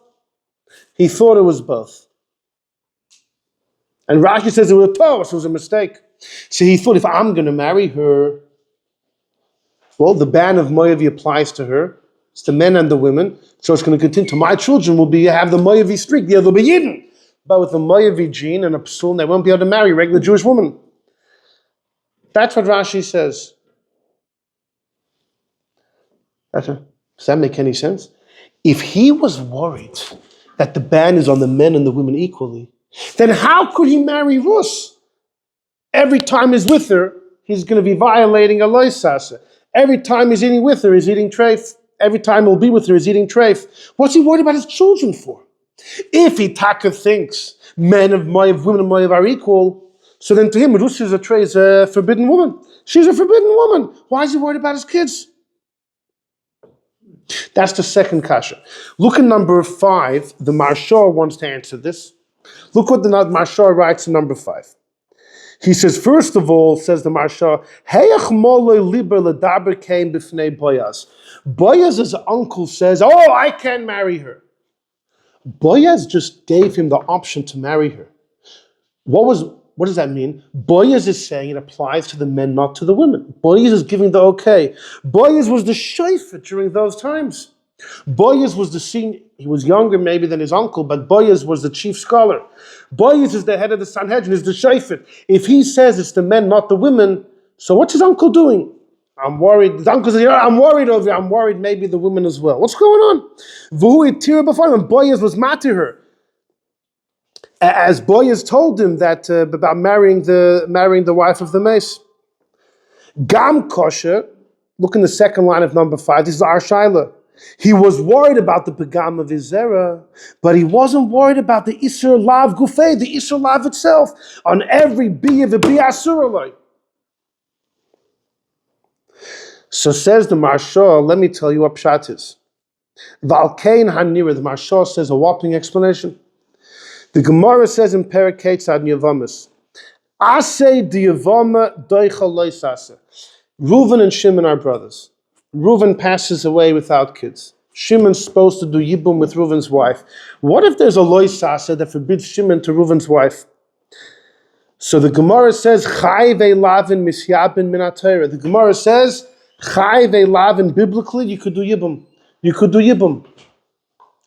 And Rashi says it was a mistake. So he thought, if I'm going to marry her, well, the ban of Moavi applies to her. It's the men and the women. So it's going to continue. To my children will have the Moavi streak. They'll be Yidden. But with the Moavi gene and a psul, they won't be able to marry a regular Jewish woman. That's what Rashi says. Does that make any sense? If he was worried that the ban is on the men and the women equally, then how could he marry Ruth? Every time he's with her, he's going to be violating a loisasa. Every time he's eating with her, he's eating treif. Every time he'll be with her, he's eating treif. What's he worried about his children for? If he thinks men of Moav, women of Moav are equal, so then to him, Ruth is a forbidden woman. She's a forbidden woman. Why is he worried about his kids? That's the second kasha. Look at number 5. The Maharsha wants to answer this. Look what the Maharsha writes in number 5. He says, first of all, says the Maharsha, Heyach moloi liber ledaber came b'fnei Boaz. Boaz's uncle says, oh, I can't marry her. Boaz just gave him the option to marry her. What does that mean? Boaz is saying it applies to the men, not to the women. Boaz is giving the okay. Boaz was the shofet during those times. Boaz was the senior. He was younger maybe than his uncle, but Boaz was the chief scholar. Boaz is the head of the Sanhedrin, is the shofet. If he says it's the men, not the women, so what's his uncle doing? I'm worried. The uncle says, I'm worried over here. I'm worried maybe the women as well. What's going on? V'hu itira before him. Boaz was mad to her. As Boaz told him that about marrying the wife of the mace. Gam kosher, look in the second line of number 5, this is our shaila. He was worried about the pagam of his zera, but he wasn't worried about the isur lav gufay, the isur lav itself, on every biyah v'biyah asuraloi. So says the Maharsha, let me tell you what pshat is. Valkein hanira, the Maharsha says a whopping explanation. The Gemara says in Perek Ketzad Yavamas, Aseh diyavama doicha loisase. Reuven and Shimon are brothers. Reuven passes away without kids. Shimon's supposed to do yibum with Reuven's wife. What if there's a loisase that forbids Shimon to Reuven's wife? So the Gemara says, Chai ve'lavin misyabin min ha'Torah. The Gemara says, Chai ve'lavin, biblically, you could do yibum.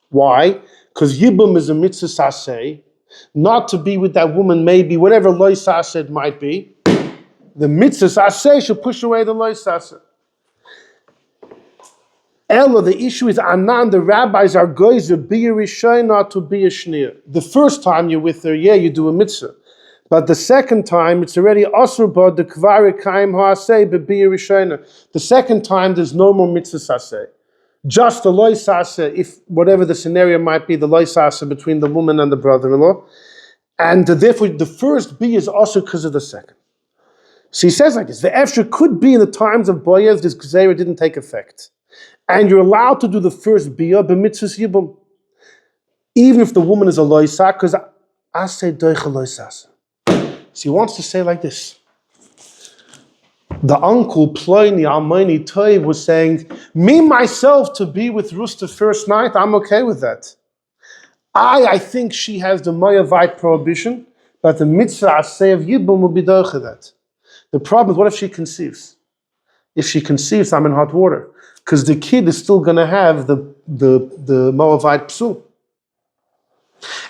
Why? because Yibum is a mitzvah saseh, not to be with that woman, maybe whatever loy saseh it might be. The mitzvah saseh should push away the loy saseh. Ella, the issue is Anan, the rabbis are goys to be a rishon, not to be a shnir. The first time you're with her, yeah, you do a mitzvah. But the second time, it's already asur ba the kvari kaim ha'aseh be a rishona. The second time, there's no more mitzvah saseh. Just the loy saseh, if whatever the scenario might be, the loy saseh between the woman and the brother-in-law. And therefore, the first B is also because of the second. So he says like this, the extra could be in the times of Boaz, this gzeira didn't take effect. And you're allowed to do the first biyah b'mitzvahs yibum, even if the woman is a loisa, because I say doicha loisas. So he wants to say like this. The uncle Ploni Almoni Doeg was saying, me myself to be with Ruth the first night, I'm okay with that. I think she has the Moyavite prohibition, but the mitzvah aseh of yibum will be doicha that. The problem is, what if she conceives? If she conceives, I'm in hot water. Because the kid is still going to have the Moabite psul.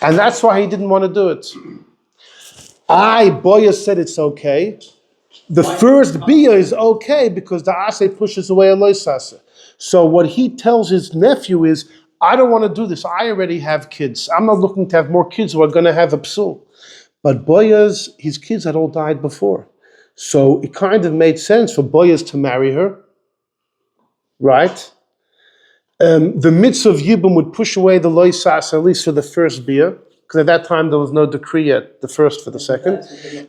And that's why he didn't want to do it. Boaz said it's okay. The first biyah is okay because the aseh pushes away a loisase. So what he tells his nephew is, I don't want to do this. I already have kids. I'm not looking to have more kids who are going to have a psul. But Boaz, his kids had all died before. So it kind of made sense for Boaz to marry her. Right? The mitzvah of Yibum would push away the loy sas, at least for the first biyah, because at that time there was no decree yet, the first for the second.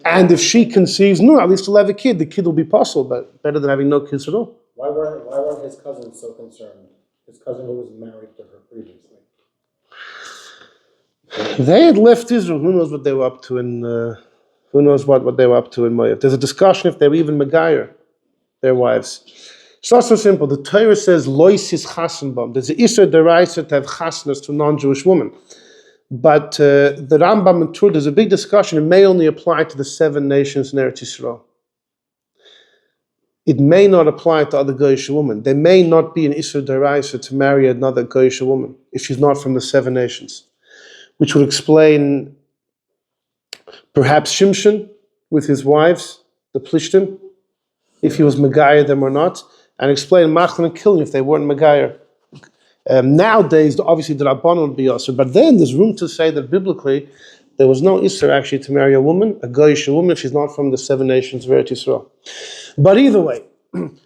And if she conceives, no, at least she'll have a kid. The kid will be possible, but better than having no kids at all. Why weren't his cousins so concerned? His cousin who was married to her previously. They had left Israel. Who knows what they were up to in who knows what they were up to in Moab. There's a discussion if they were even Megayer, their wives. It's not so simple. The Torah says, lois is chasen bam. There's an Isser deraisa to have chasenas to a non-Jewish woman. But the Rambam and Tur, there's a big discussion. It may only apply to the 7 nations in Eretz Yisrael. It may not apply to other Goyish women. There may not be an Isser deraisa to marry another Goyish woman if she's not from the 7 nations. Which would explain perhaps Shimshon with his wives, the Plishtim, if he was Megayer them or not. And explain Machlin and killing if they weren't Megayer. Nowadays, obviously the Rabbanon would be Isser, but then there's room to say that biblically there was no Isser actually to marry a woman, a Goyish woman, if she's not from the 7 nations of Eretz Yisrael. But either way,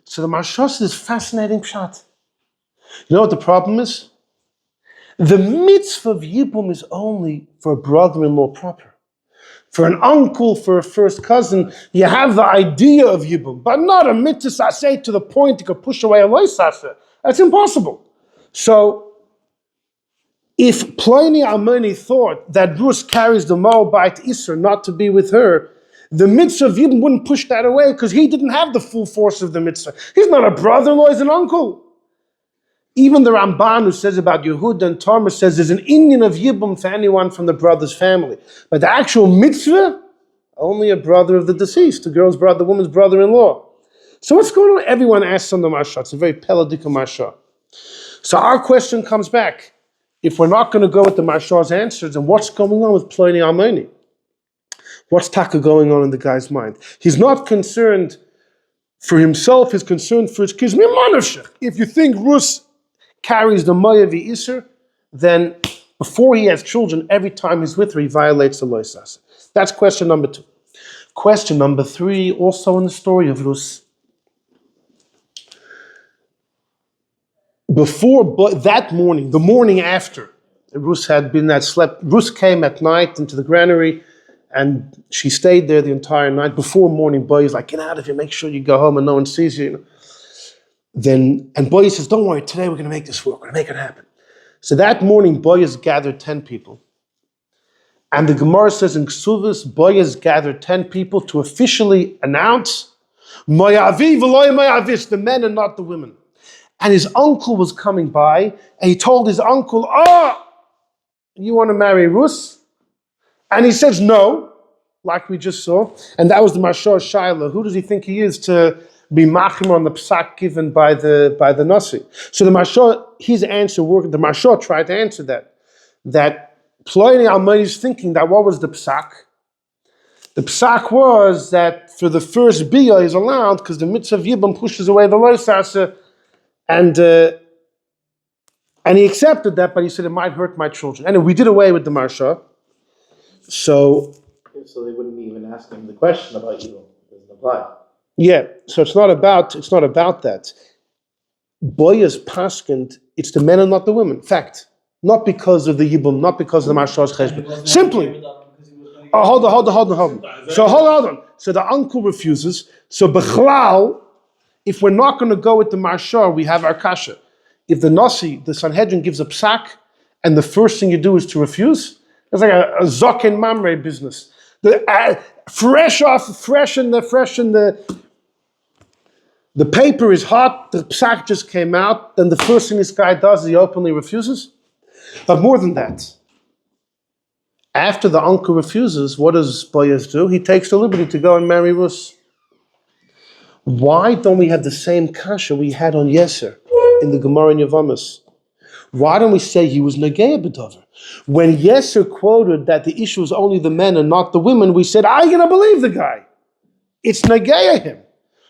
so the Maharsha is this fascinating pshat. You know what the problem is? The mitzvah of Yibum is only for a brother-in-law proper. For an uncle, for a first cousin, you have the idea of Yibum, but not a mitzvah saseh to the point you could push away a loy saseh. That's impossible. So, if Ploni Almoni thought that Ruth carries the Moabite Isser not to be with her, the mitzvah of Yibum wouldn't push that away because he didn't have the full force of the mitzvah. He's not a brother-in-law, he's an uncle. Even the Rambam who says about Yehuda and Tamar says there's an Indian of Yibum for anyone from the brother's family. But the actual mitzvah, only a brother of the deceased, the girl's brother, the woman's brother-in-law. So what's going on? Everyone asks on the Maharsha. It's a very peladika Maharsha. So our question comes back. If we're not going to go with the Maharsha's answers, then what's going on with Ploni Almoni? What's taka going on in the guy's mind? He's not concerned for himself, he's concerned for his kids. If you think Rus carries the Moavi Isser, then before he has children, every time he's with her, he violates the loisas. That's question number 2. Question number 3, also in the story of Rus. Before that morning, the morning after, Rus came at night into the granary, and she stayed there the entire night. Before morning, Boaz like, get out of here, make sure you go home and no one sees you. And Boaz says, don't worry, today we're going to make this work, we're going to make it happen. So that morning, Boaz gathered 10 people. And the Gemara says in Ksuvas, Boaz gathered 10 people to officially announce, Moyavi v'loy moyavish, the men and not the women. And his uncle was coming by, and he told his uncle, you want to marry Rus? And he says no, like we just saw. And that was the Maharsha Shaila. Who does he think he is to be machim on the Pesak given by the Nasi? So the Maharsha, his answer worked. The Maharsha tried to answer that. that Ploni Almoni is thinking that what was the Pesak? The Pesak was that for the first Biyah is allowed because the mitzvah of Yibam pushes away the Loisasa, and he accepted that, but he said it might hurt my children. And we did away with the Maharsha. So they wouldn't even ask him the question about Yibum. It doesn't apply. yeah, so it's not about that. Boyas paskend, it's the men and not the women. Fact. Not because of the Yibum, not because of the Maharsha's cheshbon. Simply. Oh, hold on. So hold on. So the uncle refuses. So Bechlal, if we're not going to go with the Maharsha, we have our kasha. If the Nasi, the Sanhedrin, gives a psak, and the first thing you do is to refuse, it's like a zoken mamre business. Fresh in the paper is hot, the psak just came out, then the first thing this guy does is he openly refuses. But more than that, after the uncle refuses, what does Boaz do? He takes the liberty to go and marry Ruth. Why don't we have the same kasha we had on Yeser in the Gemara in Yavamas? Why don't we say he was Nageya B'Dover? When Yeser quoted that the issue is only the men and not the women, we said, I'm going to believe the guy. It's Nageya him.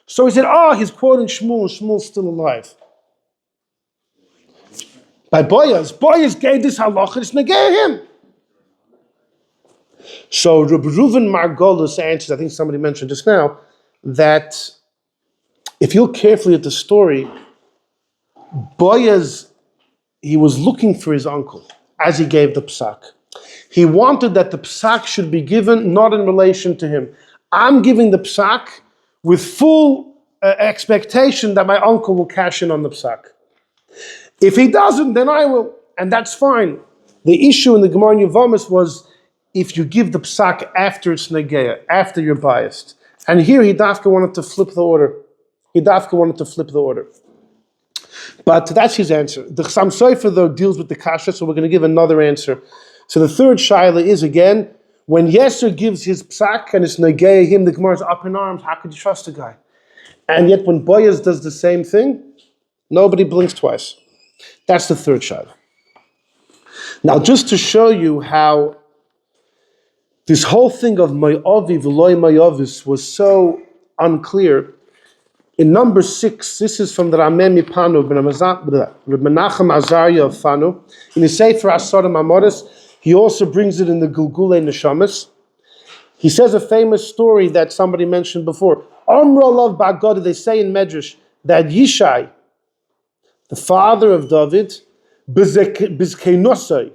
So he said, he's quoting Shmuel, and Shmuel's still alive. By Boaz gave this halacha, it's Nageya him. So Reb Reuven Margolis answers, I think somebody mentioned just now, that if you look carefully at the story, Boaz, he was looking for his uncle as he gave the psak. He wanted that the psak should be given not in relation to him. I'm giving the psak with full expectation that my uncle will cash in on the psak. If he doesn't, then I will, and that's fine. The issue in the Gemara in Yavamas was if you give the psak after it's negeya, after you're biased. And here Hidafka wanted to flip the order. But that's his answer. The Chasam Sofer, though, deals with the kasha, so we're going to give another answer. So the third shaila is, again, when Yeser gives his psak and it's negeya him, the Gemara is up in arms. How could you trust a guy? And yet when Boaz does the same thing, nobody blinks twice. That's the third shaila. Now, just to show you how this whole thing of Mayavi v'loy Mayavis was so unclear, in number 6, this is from the Ramemi Panu, Reb Menachem Azariah of Fanu. In the Sefer Asarim Amoris, he also brings it in the Gulgulei Neshamas. He says a famous story that somebody mentioned before. Omra Lov Bagod, they say in Medrash, that Yishai, the father of Dovid, Bizkeinosai,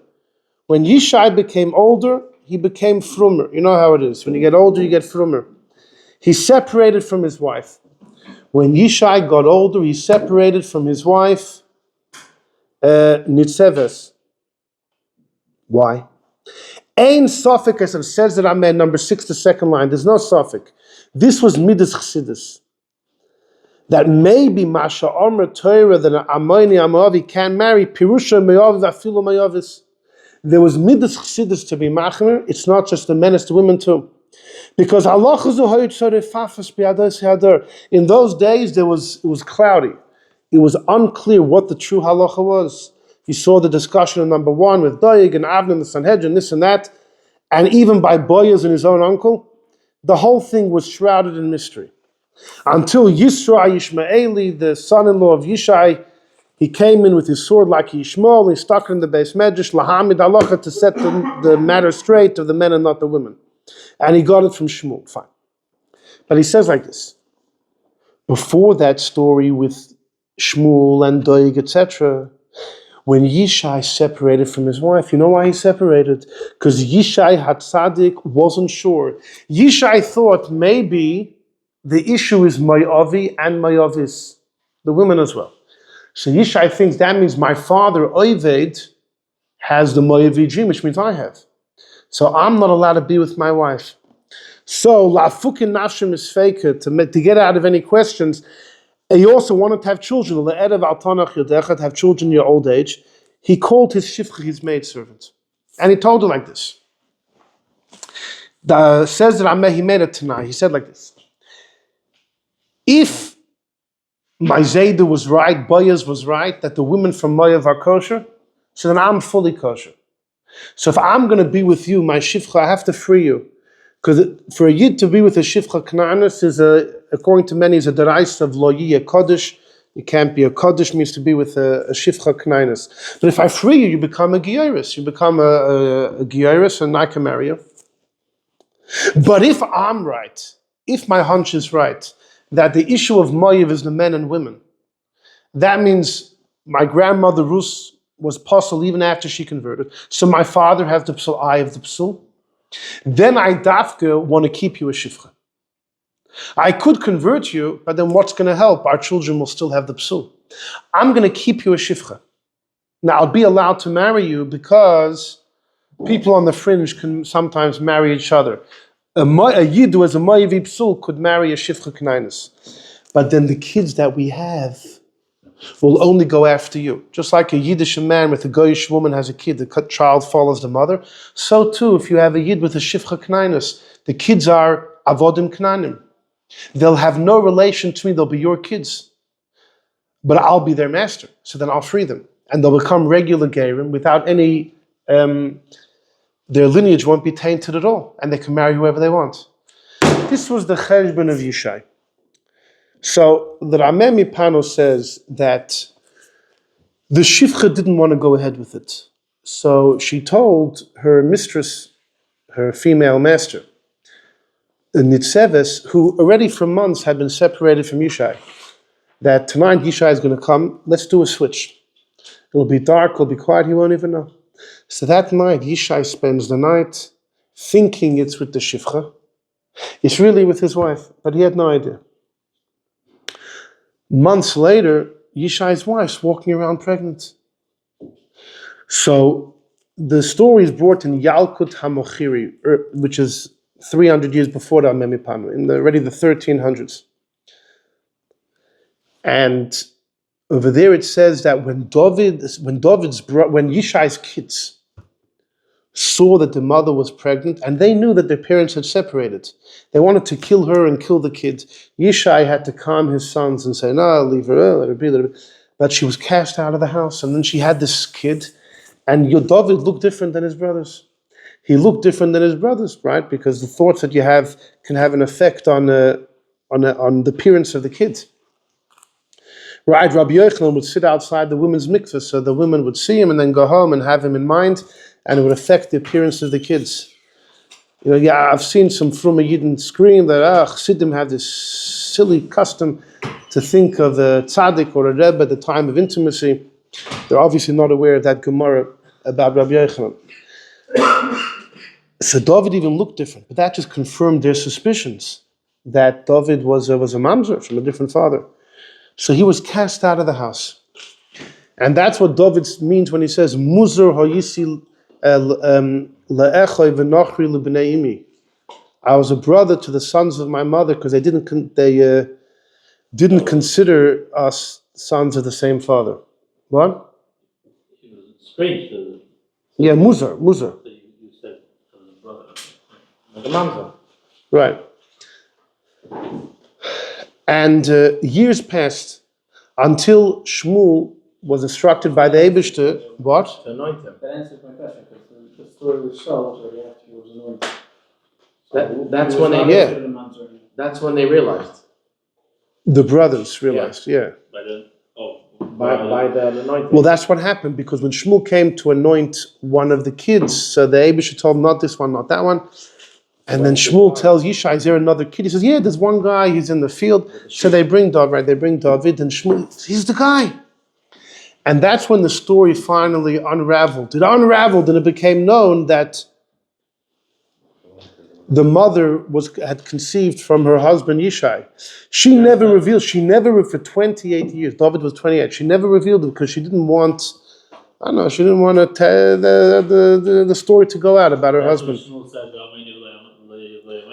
when Yishai became older, he became frumer. You know how it is. When you get older, you get frumer. He separated from his wife. When Yishai got older, he separated from his wife, Nitzeves. Why? Ein Sofik, as it says that Amen, number 6, the second line. There's no Sofik. This was Midas Chassidus. That maybe Masha Omer Torah, that Amoni Amavi can marry, Pirusha Mayavi, Vafilu Mayavis. There was Midas Chassidus to be Machmer. It's not just the men, it's the women too. Because in those days it was cloudy. It was unclear what the true halacha was. You saw the discussion in number 1 with Doeg and Avnver and the Sanhedrin, this and that, and even by Boaz and his own uncle, the whole thing was shrouded in mystery. Until Yisra Yishmaeli, the son-in-law of Yishai, he came in with his sword like Yishmael, he stuck it in the base medrash, Lahamid halacha, to set the matter straight of the men and not the women. And he got it from Shmuel, fine. But he says like this, before that story with Shmuel and Doeg, etc., when Yishai separated from his wife, you know why he separated? Because Yishai Hatzadik wasn't sure. Yishai thought maybe the issue is Mayavi and Mayavis, the women as well. So Yishai thinks that means my father, Oved, has the Mayavi gene, which means I have. So I'm not allowed to be with my wife. So Lafukin Nashim is fake to get out of any questions. He also wanted to have children. To have children in your old age. He called his shifcha, his maidservant. And he told her like this. Says that he made it tonight. He said like this. If my Zayda was right, Boaz was right, that the women from Moav are kosher, so then I'm fully kosher. So if I'm going to be with you, my shifcha, I have to free you. Because for a yid to be with a shifcha knanis is according to many, is a deraisa of lo yiyeh kodesh. You can't be a kodesh, means to be with a shifcha knanis. But if I free you, you become a giyaris. You become a giyaris, and I can marry you. But if I'm right, if my hunch is right, that the issue of moyev is the men and women, that means my grandmother Ruth was puzzled even after she converted. So my father has the psul, I have the psul. Then I dafka want to keep you a shifcha. I could convert you, but then what's going to help? Our children will still have the psul. I'm going to keep you a shifcha. Now I'll be allowed to marry you because people on the fringe can sometimes marry each other. A yid who has a moyevi psul could marry a shifcha k'nainis. But then the kids that we have will only go after you. Just like a Yiddish man with a Goyish woman has a kid, the child follows the mother. So too, if you have a Yid with a Shifcha Knainus, the kids are Avodim Knanim. They'll have no relation to me, they'll be your kids. But I'll be their master, so then I'll free them. And they'll become regular Gerim without any, their lineage won't be tainted at all. And they can marry whoever they want. This was the Cheshbon of Yishai. So the Rameh Mipano says that the Shifcha didn't want to go ahead with it. So she told her mistress, her female master, Nitzeves, who already for months had been separated from Yishai, that tonight Yishai is going to come, let's do a switch. It'll be dark, it'll be quiet, he won't even know. So that night, Yishai spends the night thinking it's with the Shifcha. It's really with his wife, but he had no idea. Months later, Yishai's wife's walking around pregnant. So the story is brought in Yalkut HaMochiri, which is 300 years before the Amemipanu, in already the 1300s. And over there it says that when Yishai's kids saw that the mother was pregnant, and they knew that their parents had separated, they wanted to kill her and kill the kid. Yishai had to calm his sons and say, no, leave her, let her be, let her be. But she was cast out of the house, and then she had this kid, and Dovid looked different than his brothers. He looked different than his brothers, right? Because the thoughts that you have can have an effect on the appearance of the kid. Right, Rabbi Yochanan would sit outside the women's mikveh, so the women would see him and then go home and have him in mind, and it would affect the appearance of the kids. You know, yeah, I've seen some from a Yidden scream that Chassidim have this silly custom to think of a tzaddik or a rebbe at the time of intimacy. They're obviously not aware of that Gemara about Rabbi Yochanan. So Dovid even looked different, but that just confirmed their suspicions that Dovid was a mamzer from a different father. So he was cast out of the house. And that's what Dovid means when he says, Muzar ha'yisi la'echoi v'nochri l'bnei imi. I was a brother to the sons of my mother because they didn't consider us sons of the same father. What? It was strange. Yeah, Muzar. You said brother. Like a mamzer. Right. And years passed until Shmuel was instructed by the Eibishter, what? To anoint him. That answers my question, because the story with Saul was already after he was anointed. That's He when was they not yeah. considered a mamzer anymore. That's when they realized. The brothers realized, yeah. By the anointing. Well, that's what happened, because when Shmuel came to anoint one of the kids, so the Eibishter told him, not this one, not that one. And then Shmuel tells Yishai, is there another kid? He says, yeah, there's one guy, he's in the field. So they bring Dovid, right? They bring Dovid, and Shmuel, he's the guy. And that's when the story finally unraveled. It unraveled, and it became known that the mother had conceived from her husband Yishai. She never revealed, for 28 years, Dovid was 28, she never revealed it because she didn't want, she didn't want the story to go out about her husband.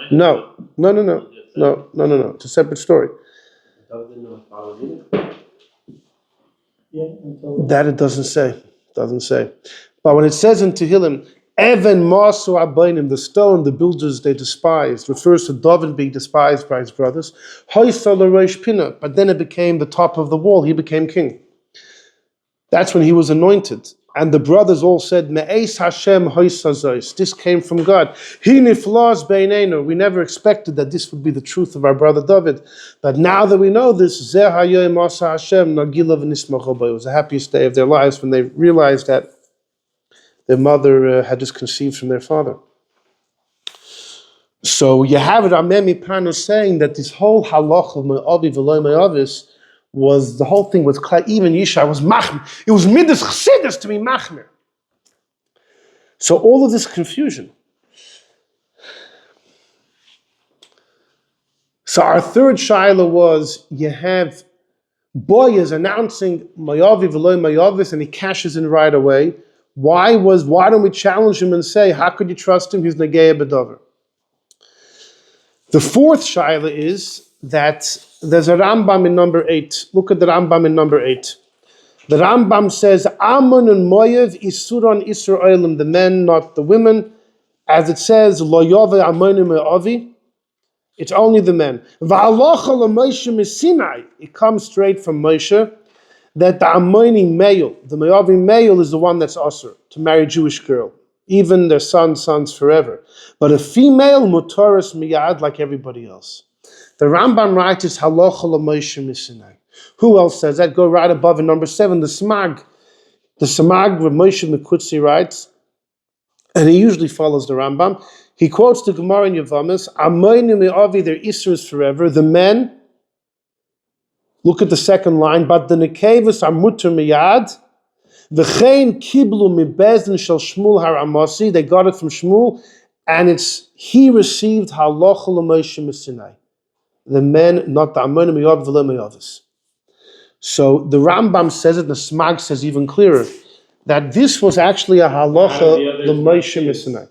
No. It's a separate story. Yeah, until That it doesn't say. But when it says in Tehillim, Even Masu Abaynim, the stone, the builders they despised, refers to Dovid being despised by his brothers. But then it became the top of the wall. He became king. That's when he was anointed. And the brothers all said, Me'es Hashem hoisazos. This came from God. He niflas beinenu. We never expected that this would be the truth of our brother Dovid. But now that we know this, Zeh hayoyim asa Hashem nagila v'nismacho bo. It was the happiest day of their lives when they realized that their mother had just conceived from their father. So you have it, Amemi Pano saying that this whole halach of Me'avi v'lo Me'avis was, the whole thing was, even Yishai was machmir. It was midas chassidus to be machmir. So all of this confusion. So our third shaila was, you have Boaz announcing Mayavi v'lo Mayavis, and he cashes in right away. Why don't we challenge him and say, how could you trust him? He's Negeya B'Dover. The fourth shaila is that there's a Rambam in number 8. Look at the Rambam in number 8. The Rambam says, Ammon and Moav isuran isur oilim, the men, not the women. As it says, Lo yove ammonim me'avi, it's only the men. V'halacha l'Moshe miSinai, it comes straight from Moshe, that the Ammoni male, the Me'avi male, is the one that's usur, to marry a Jewish girl. Even their sons forever. But a female, mutaris miyad, like everybody else. The Rambam writes, it's halacha l'Moshe miSinai. Who else says that? Go right above in number 7, the Smag. The Smag, Rav Moshe Mekutzi writes, and he usually follows the Rambam. He quotes the Gemara in Yevamos, Amoinu me'avi, their isur is forever. The men, look at the second line, but the nekevus are mutter miyad. V'chein kiblu mibezdin shel Shmuel har Amosi, they got it from Shmuel, and it's, he received halacha l'Moshe miSinai. The men, not the Amonim me'avi v'lo me'avis. So the Rambam says it, the Smag says even clearer, that this was actually a halacha l'Moshe miSinai.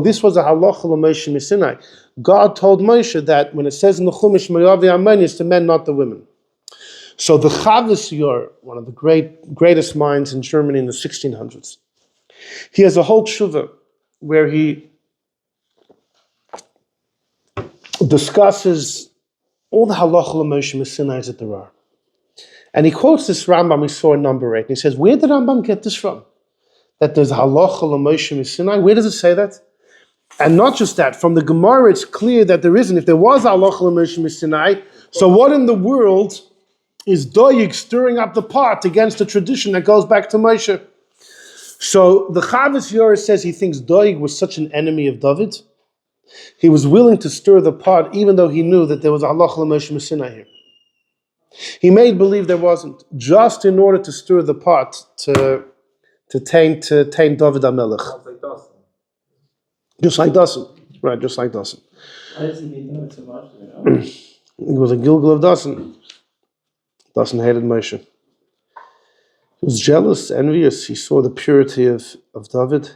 This was a halacha l'Moshe miSinai. God told Moshe that when it says in the Chumash Me'avi Ammoni, it's the men, not the women. So the Chavos Yair, one of the greatest minds in Germany in the 1600s, he has a whole tshuva where he discusses all the halacha l'Moshe miSinai that there are. And he quotes this Rambam we saw in number 8. And he says, where did Rambam get this from? That there's halacha l'Moshe miSinai? Where does it say that? And not just that, from the Gemara it's clear that there isn't. If there was halacha l'Moshe miSinai, so what in the world is Doeg stirring up the pot against a tradition that goes back to Moshe? So the Chavos Yair says he thinks Doeg was such an enemy of Dovid. He was willing to stir the pot even though he knew that there was halacha l'Moshe miSinai here. He made believe there wasn't, just in order to stir the pot to taint Dovid Hamelech. Just like Dasan. Right, just like Dasan. Why does he hate David so much? He was a Gilgal of Dasan. Dasan hated Moshe. He was jealous, envious. He saw the purity of David.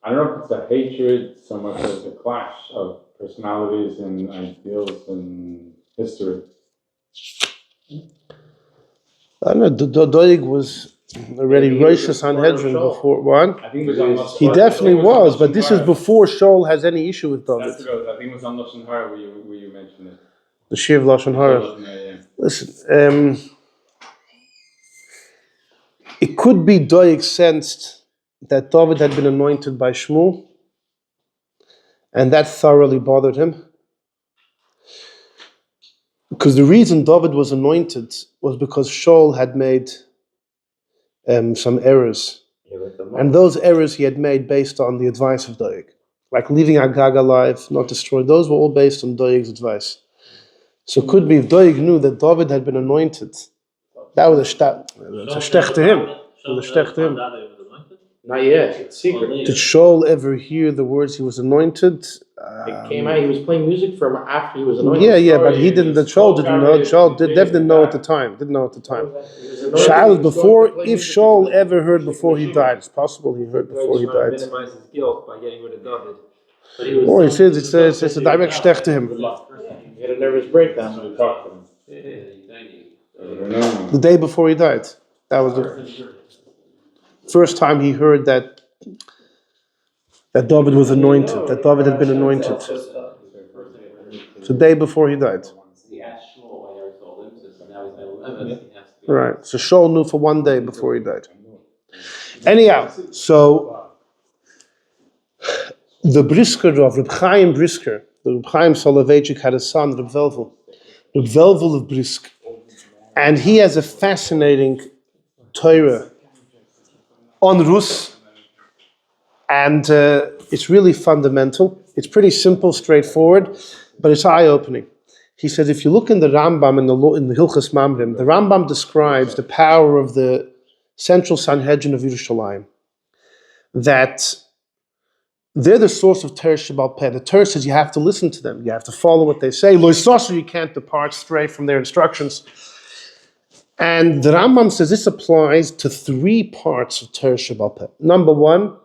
I don't know if it's a hatred so much as a clash of personalities and ideals and history. I don't know, Doeg was already Rosh Sanhedrin before one. I think it was He definitely was, but this is before Shaul has any issue with David. That's what I think it was on Lashon Hara where you mentioned it. The Shiv Lashon Hara. Yeah. Listen, it could be Doeg sensed that David had been anointed by Shmuel, and that thoroughly bothered him. Because the reason David was anointed was because Shaul had made some errors. And those errors he had made based on the advice of Doeg. Like leaving Agag alive, not destroyed. Those were all based on Doeg's advice. So it could be if Doeg knew that David had been anointed, that was a shtech to him. It was a shtech to him. Not yet. It's secret. Did Shaul ever hear the words he was anointed? It came out. He was playing music from after he was anointed. Yeah, but he didn't. The Shaul didn't know. Shaul definitely didn't know at the time. Didn't know at the time. Shaul before, if Shaul ever heard before he died, it's possible he heard before he died. Minimize his guilt by getting rid of David. Or he says it's a direct shtech to him. He had a nervous breakdown. The day before he died, that was the first time he heard that David was anointed, that David had been anointed. It's the day before he died. Right. So Shaul knew for one day before he died. Anyhow, so the Brisker Rav, Reb Chaim Brisker, the Reb Chaim Soloveitchik had a son, Reb Velvel of Brisk, and he has a fascinating Torah on Rus, and it's really fundamental. It's pretty simple, straightforward, but it's eye-opening. He says, if you look in the Rambam in the Hilchas Mamrim, the Rambam describes the power of the central Sanhedrin of Yerushalayim, that they're the source of Torah Shebal Peh. The Torah says you have to listen to them. You have to follow what they say. Lo Yisasur, you can't depart stray from their instructions. And the Rambam says this applies to 3 parts of Torah Shebal Peh. Number 1,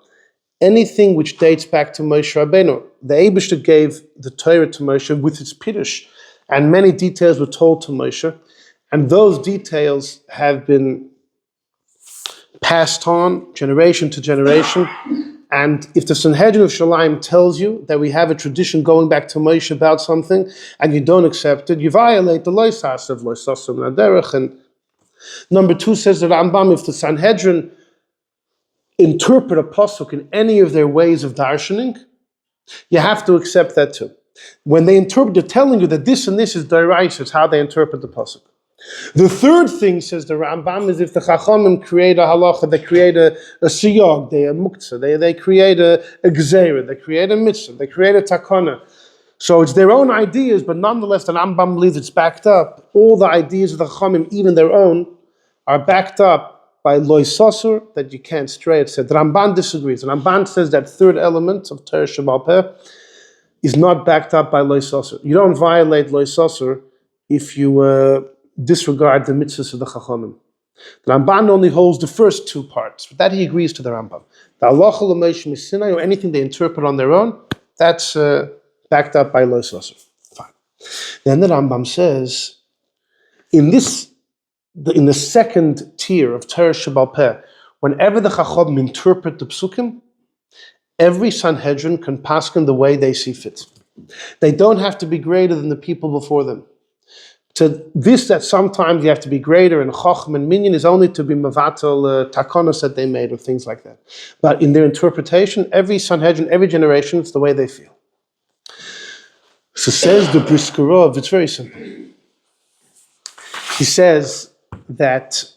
anything which dates back to Moshe Rabbeinu. The Eibishter gave the Torah to Moshe with its Pirush, and many details were told to Moshe, and those details have been passed on generation to generation. And if the Sanhedrin of Shalayim tells you that we have a tradition going back to Moshe about something, and you don't accept it, you violate the loisas of loisasum naderech. And number 2 says the Rambam, if the Sanhedrin interpret a pasuk in any of their ways of darshaning, you have to accept that too. When they interpret, they're telling you that this and this is deraisa, it's how they interpret the pasuk. The 3rd thing, says the Rambam, is if the Chachamim create a halacha, they create a siyog, they a muktzah, they create a gzeira, they create a mitzvah, they create a takana. So it's their own ideas, but nonetheless the Rambam believes it's backed up. All the ideas of the Chachamim, even their own, are backed up by lo yisasur, that you can't stray. It said the Ramban disagrees. The Ramban says that 3rd element of Torah Shebal Peh is not backed up by lo yisasur. You don't violate lo yisasur if you disregard the mitzvahs of the Chachamim. The Ramban only holds the first 2 parts, but that he agrees to the Rambam. The halacha l'Moshe Sinai, or anything they interpret on their own, that's backed up by lo yisasur. Fine. Then the Rambam says, in the 2nd tier of Torah Shebal Peh, whenever the Chachamim interpret the psukim, every Sanhedrin can paskin the way they see fit. They don't have to be greater than the people before them. To this, that sometimes you have to be greater in Chochm and Minyan, is only to be Mavatal Takonos that they made, or things like that. But in their interpretation, every Sanhedrin, every generation, it's the way they feel. So says the Brisker Rav, it's very simple. He says that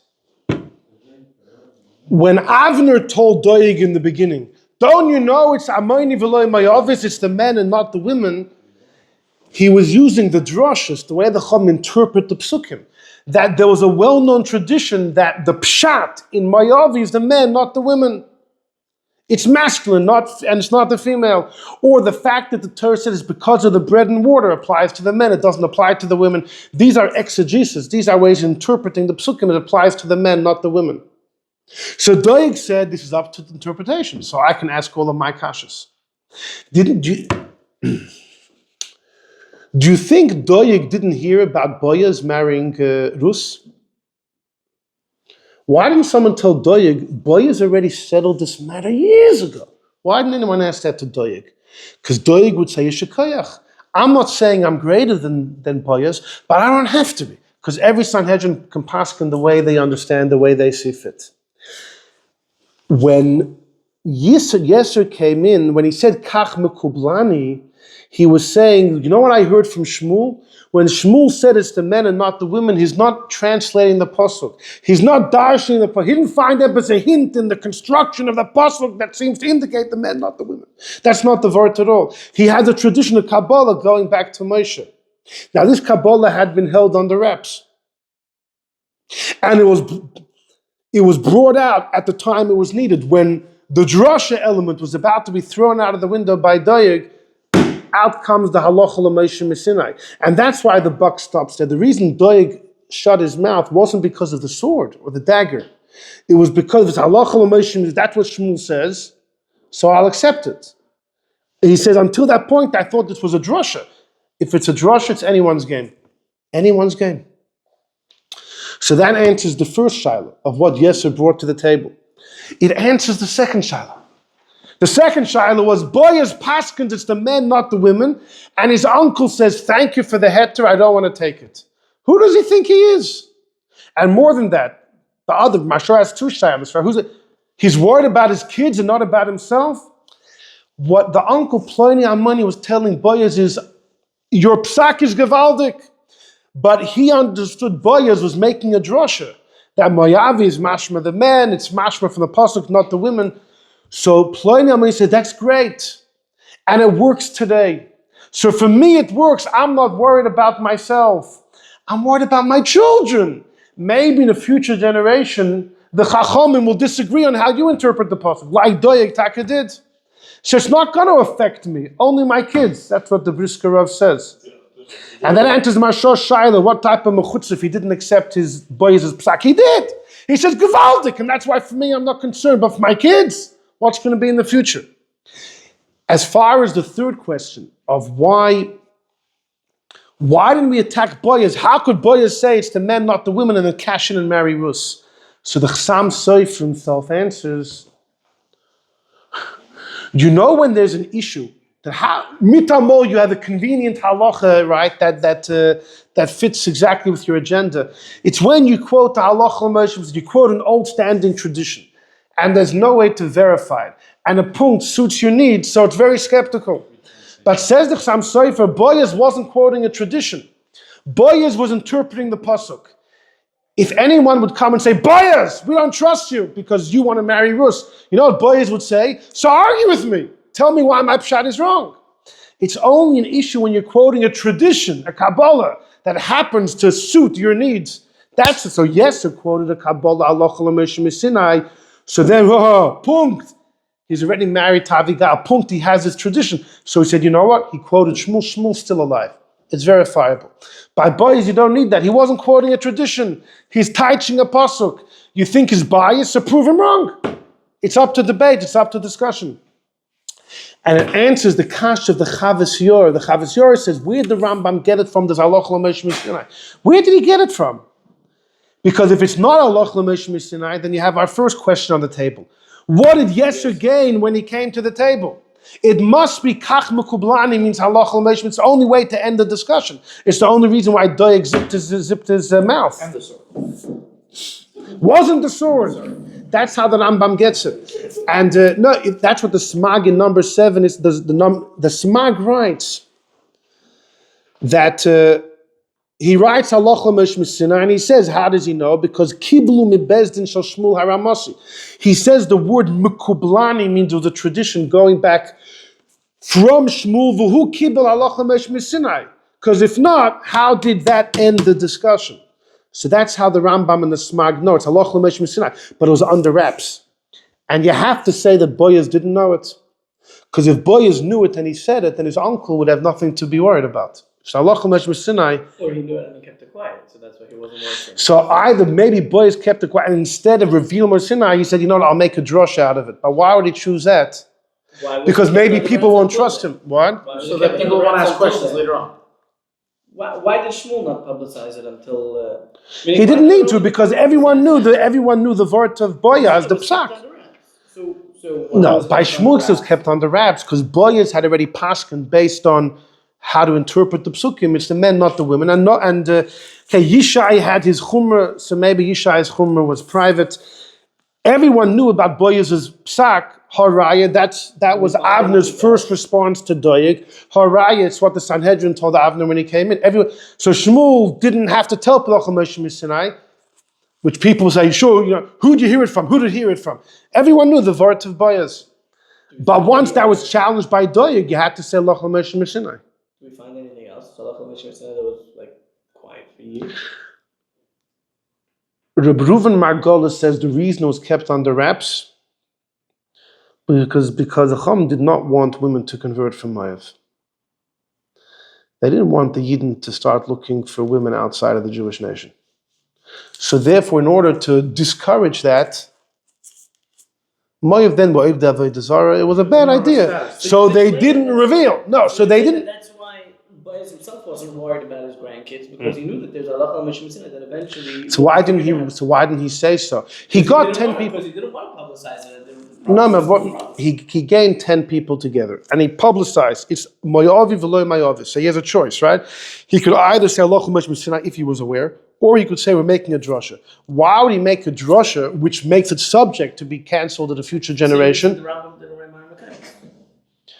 when Avnver told Doeg in the beginning, don't you know it's Amoni v'lo Mayavis, it's the men and not the women, he was using the drashas, the way the Chum interpret the psukim, that there was a well-known tradition that the pshat in Mayavi is the men, not the women. It's masculine, and it's not the female. Or the fact that the Torah said is because of the bread and water applies to the men, it doesn't apply to the women. These are exegesis, these are ways of interpreting the psukim, it applies to the men, not the women. So Doeg said, this is up to the interpretation, so I can ask all of my kashas. Do you think Doeg didn't hear about Boaz marrying Rus? Why didn't someone tell Doeg, Boaz already settled this matter years ago? Why didn't anyone ask that to Doeg? Because Doeg would say, Yeshakayach. I'm not saying I'm greater than Boaz, but I don't have to be. Because every Sanhedrin can paskin the way they understand, the way they see fit. When Yeser came in, when he said, Kach mekublani, he was saying, you know what I heard from Shmuel? When Shmuel said it's the men and not the women, he's not translating the pasuk. He's not darshaning the pasuk. He didn't find that as a hint in the construction of the pasuk that seems to indicate the men, not the women. That's not the word at all. He had a tradition of Kabbalah going back to Moshe. Now this Kabbalah had been held under wraps. And it was brought out at the time it was needed. When the drasha element was about to be thrown out of the window by Doeg, out comes the halacha l'Moshe Sinai. And that's why the buck stops there. The reason Doeg shut his mouth wasn't because of the sword or the dagger. It was because it's halacha l'Moshe, that's what Shmuel says, so I'll accept it. He says, until that point, I thought this was a drasha. If it's a drasha, it's anyone's game. Anyone's game. So that answers the first shiloh of what Yeser brought to the table. It answers the second shiloh. The second shiloh was Boaz paskins, it's the men, not the women, and his uncle says, thank you for the heter, I don't want to take it. Who does he think he is? And more than that, the other, Maharsha has 2 shilohs. Who's it? He's worried about his kids and not about himself. What the uncle Ploni Almoni was telling Boaz is, your Pesak is gewaldig. But he understood Boaz was making a drasha, that Moavi is mashma the men, it's mashma from the Pesak, not the women. So Ploni Almoni said, that's great. And it works today. So for me it works. I'm not worried about myself. I'm worried about my children. Maybe in a future generation, the Chachamim will disagree on how you interpret the Pasuk, like Doeg Taka did. So it's not going to affect me, only my kids. That's what the Brisker Rav says. And then enters Maharsha Shaila, what type of mechutz if he didn't accept his Boaz's Pesak? He did. He says, gewaldik, and that's why for me I'm not concerned, but for my kids, what's going to be in the future? As far as the third question of why didn't we attack Boaz? How could Boaz say it's the men, not the women, and then cash in and marry Ruth? So the Chasam Sofer himself answers, you know when there's an issue, that mitamo you have a convenient halacha, right, that fits exactly with your agenda. It's when you quote the halacha, you quote an old standing tradition, and there's no way to verify it, and a punct suits your needs, so it's very skeptical. But says the Chasam Sofer, Boaz wasn't quoting a tradition. Boaz was interpreting the pasuk. If anyone would come and say, Boaz, we don't trust you because you want to marry Ruth, you know what Boaz would say? So argue with me. Tell me why my pshat is wrong. It's only an issue when you're quoting a tradition, a Kabbalah, that happens to suit your needs. That's it. So yes, he quoted a Kabbalah, Allah Sinai. So then, punkt. He's already married to Avigal. Punkt, he has his tradition. So he said, you know what? He quoted Shmuel. Shmuel's still alive. It's verifiable. By Boaz, you don't need that. He wasn't quoting a tradition. He's teaching a pasuk. You think he's biased, so prove him wrong. It's up to debate. It's up to discussion. And it answers the kash of the Chavos Yair. The Chavos Yair says, where did the Rambam get it from? This Halach L'Moshe Sinai. Where did he get it from? Because if it's not Halach L'Moshe Sinai, then you have our first question on the table. What did Yesher gain when he came to the table? It must be kach mekublani, means halach l'meish. It's the only way to end the discussion. It's the only reason why Doeg zipped his mouth. And the sword. Wasn't the sword. That's how the Rambam gets it. And that's what the Smag in number 7 is. The Smag writes that he writes halach l'meish Sinai, and he says, how does he know? Because kiblu mibezdin shel Shmuel haramasi. He says the word mekublani means of the tradition going back from Shmuel, v'hu kibel halach l'meish Sinai. Because if not, how did that end the discussion? So that's how the Rambam and the Smag know. It's halach l'meish Sinai, but it was under wraps. And you have to say that Boaz didn't know it. Because if Boaz knew it and he said it, then his uncle would have nothing to be worried about. Sinai. Or he knew it and he kept it quiet, so that's why he wasn't working. So either maybe Boaz kept it quiet, and instead of revealing Sinai, he said, you know what, I'll make a drush out of it. But why would he choose that? Because maybe people won't trust him. What? So that people won't ask questions later on. Why did Shmuel not publicize it until? He didn't need to, because everyone knew the vort of Boaz, the Pesak. No, by Shmuel it was kept under wraps because Boaz had already pasken based on how to interpret the psukim. It's the men, not the women. Yishai had his chumrah, so maybe Yishai's chumrah was private. Everyone knew about Boaz's psak, haraya. That was Avner's first response to Doeg. Haraya, it's what the Sanhedrin told Avner when he came in. So Shmuel didn't have to tell Ploni Almoni Sinai, which people say, sure, who did you hear it from? Who did you hear it from? Everyone knew the vort of Boaz. But once that was challenged by Doeg, you had to say Ploni Almoni Sinai. Do we find anything else? Halach l'meish Sinai that was like quiet for years? Reb Reuven Margolis says the reason it was kept under wraps because the Chum did not want women to convert from Moav. They didn't want the Yidden to start looking for women outside of the Jewish nation. So therefore, in order to discourage that, Moav then Moav Avodah Zarah, it was a bad idea. So they didn't reveal. No, so they didn't. That's why Boaz himself wasn't worried about his grandkids because he knew that there's halach l'meish Sinai that eventually. So why didn't he say so? He got 10 people. Because he didn't want to publicize it. No, he gained 10 people together and he publicized. It's Moavi v'lo Moavi. So he has a choice, right? He could either say halach l'meish Sinai if he was aware, Or you could say we're making a drasha. Why would he make a drasha which makes it subject to be cancelled at a future generation? The Rambam didn't write mechanics.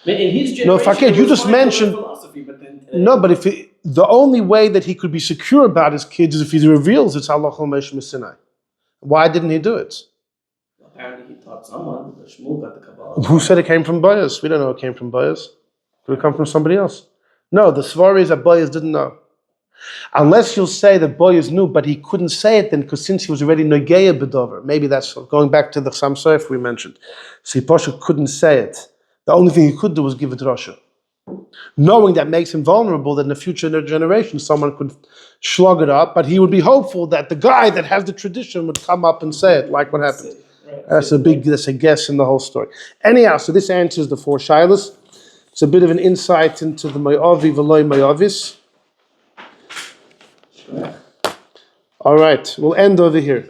In his generation, No, Fakir, you just mentioned. Philosophy, but then today, No, but the only way that he could be secure about his kids is if he reveals it's Allah Moshe Sinai. Why didn't he do it? apparently he taught someone. The Shmuel got the Kabbalah. Who said it came from Boaz? We don't know it came from Boaz. Could it come from somebody else? No, the svar is that Boaz didn't know. Unless you'll say that Boaz knew, but he couldn't say it then, because since he was already Nogeya B'dover, maybe that's going back to the Chasam Sofer we mentioned. So Posha couldn't say it. The only thing he could do was give it Rasha. Knowing that makes him vulnerable that in the future generation someone could slug it up, but he would be hopeful that the guy that has the tradition would come up and say it, like what happened. That's a guess in the whole story. Anyhow, so this answers the four shilas. It's a bit of an insight into the Mayavi V'loi Mayavis. All right, we'll end over here.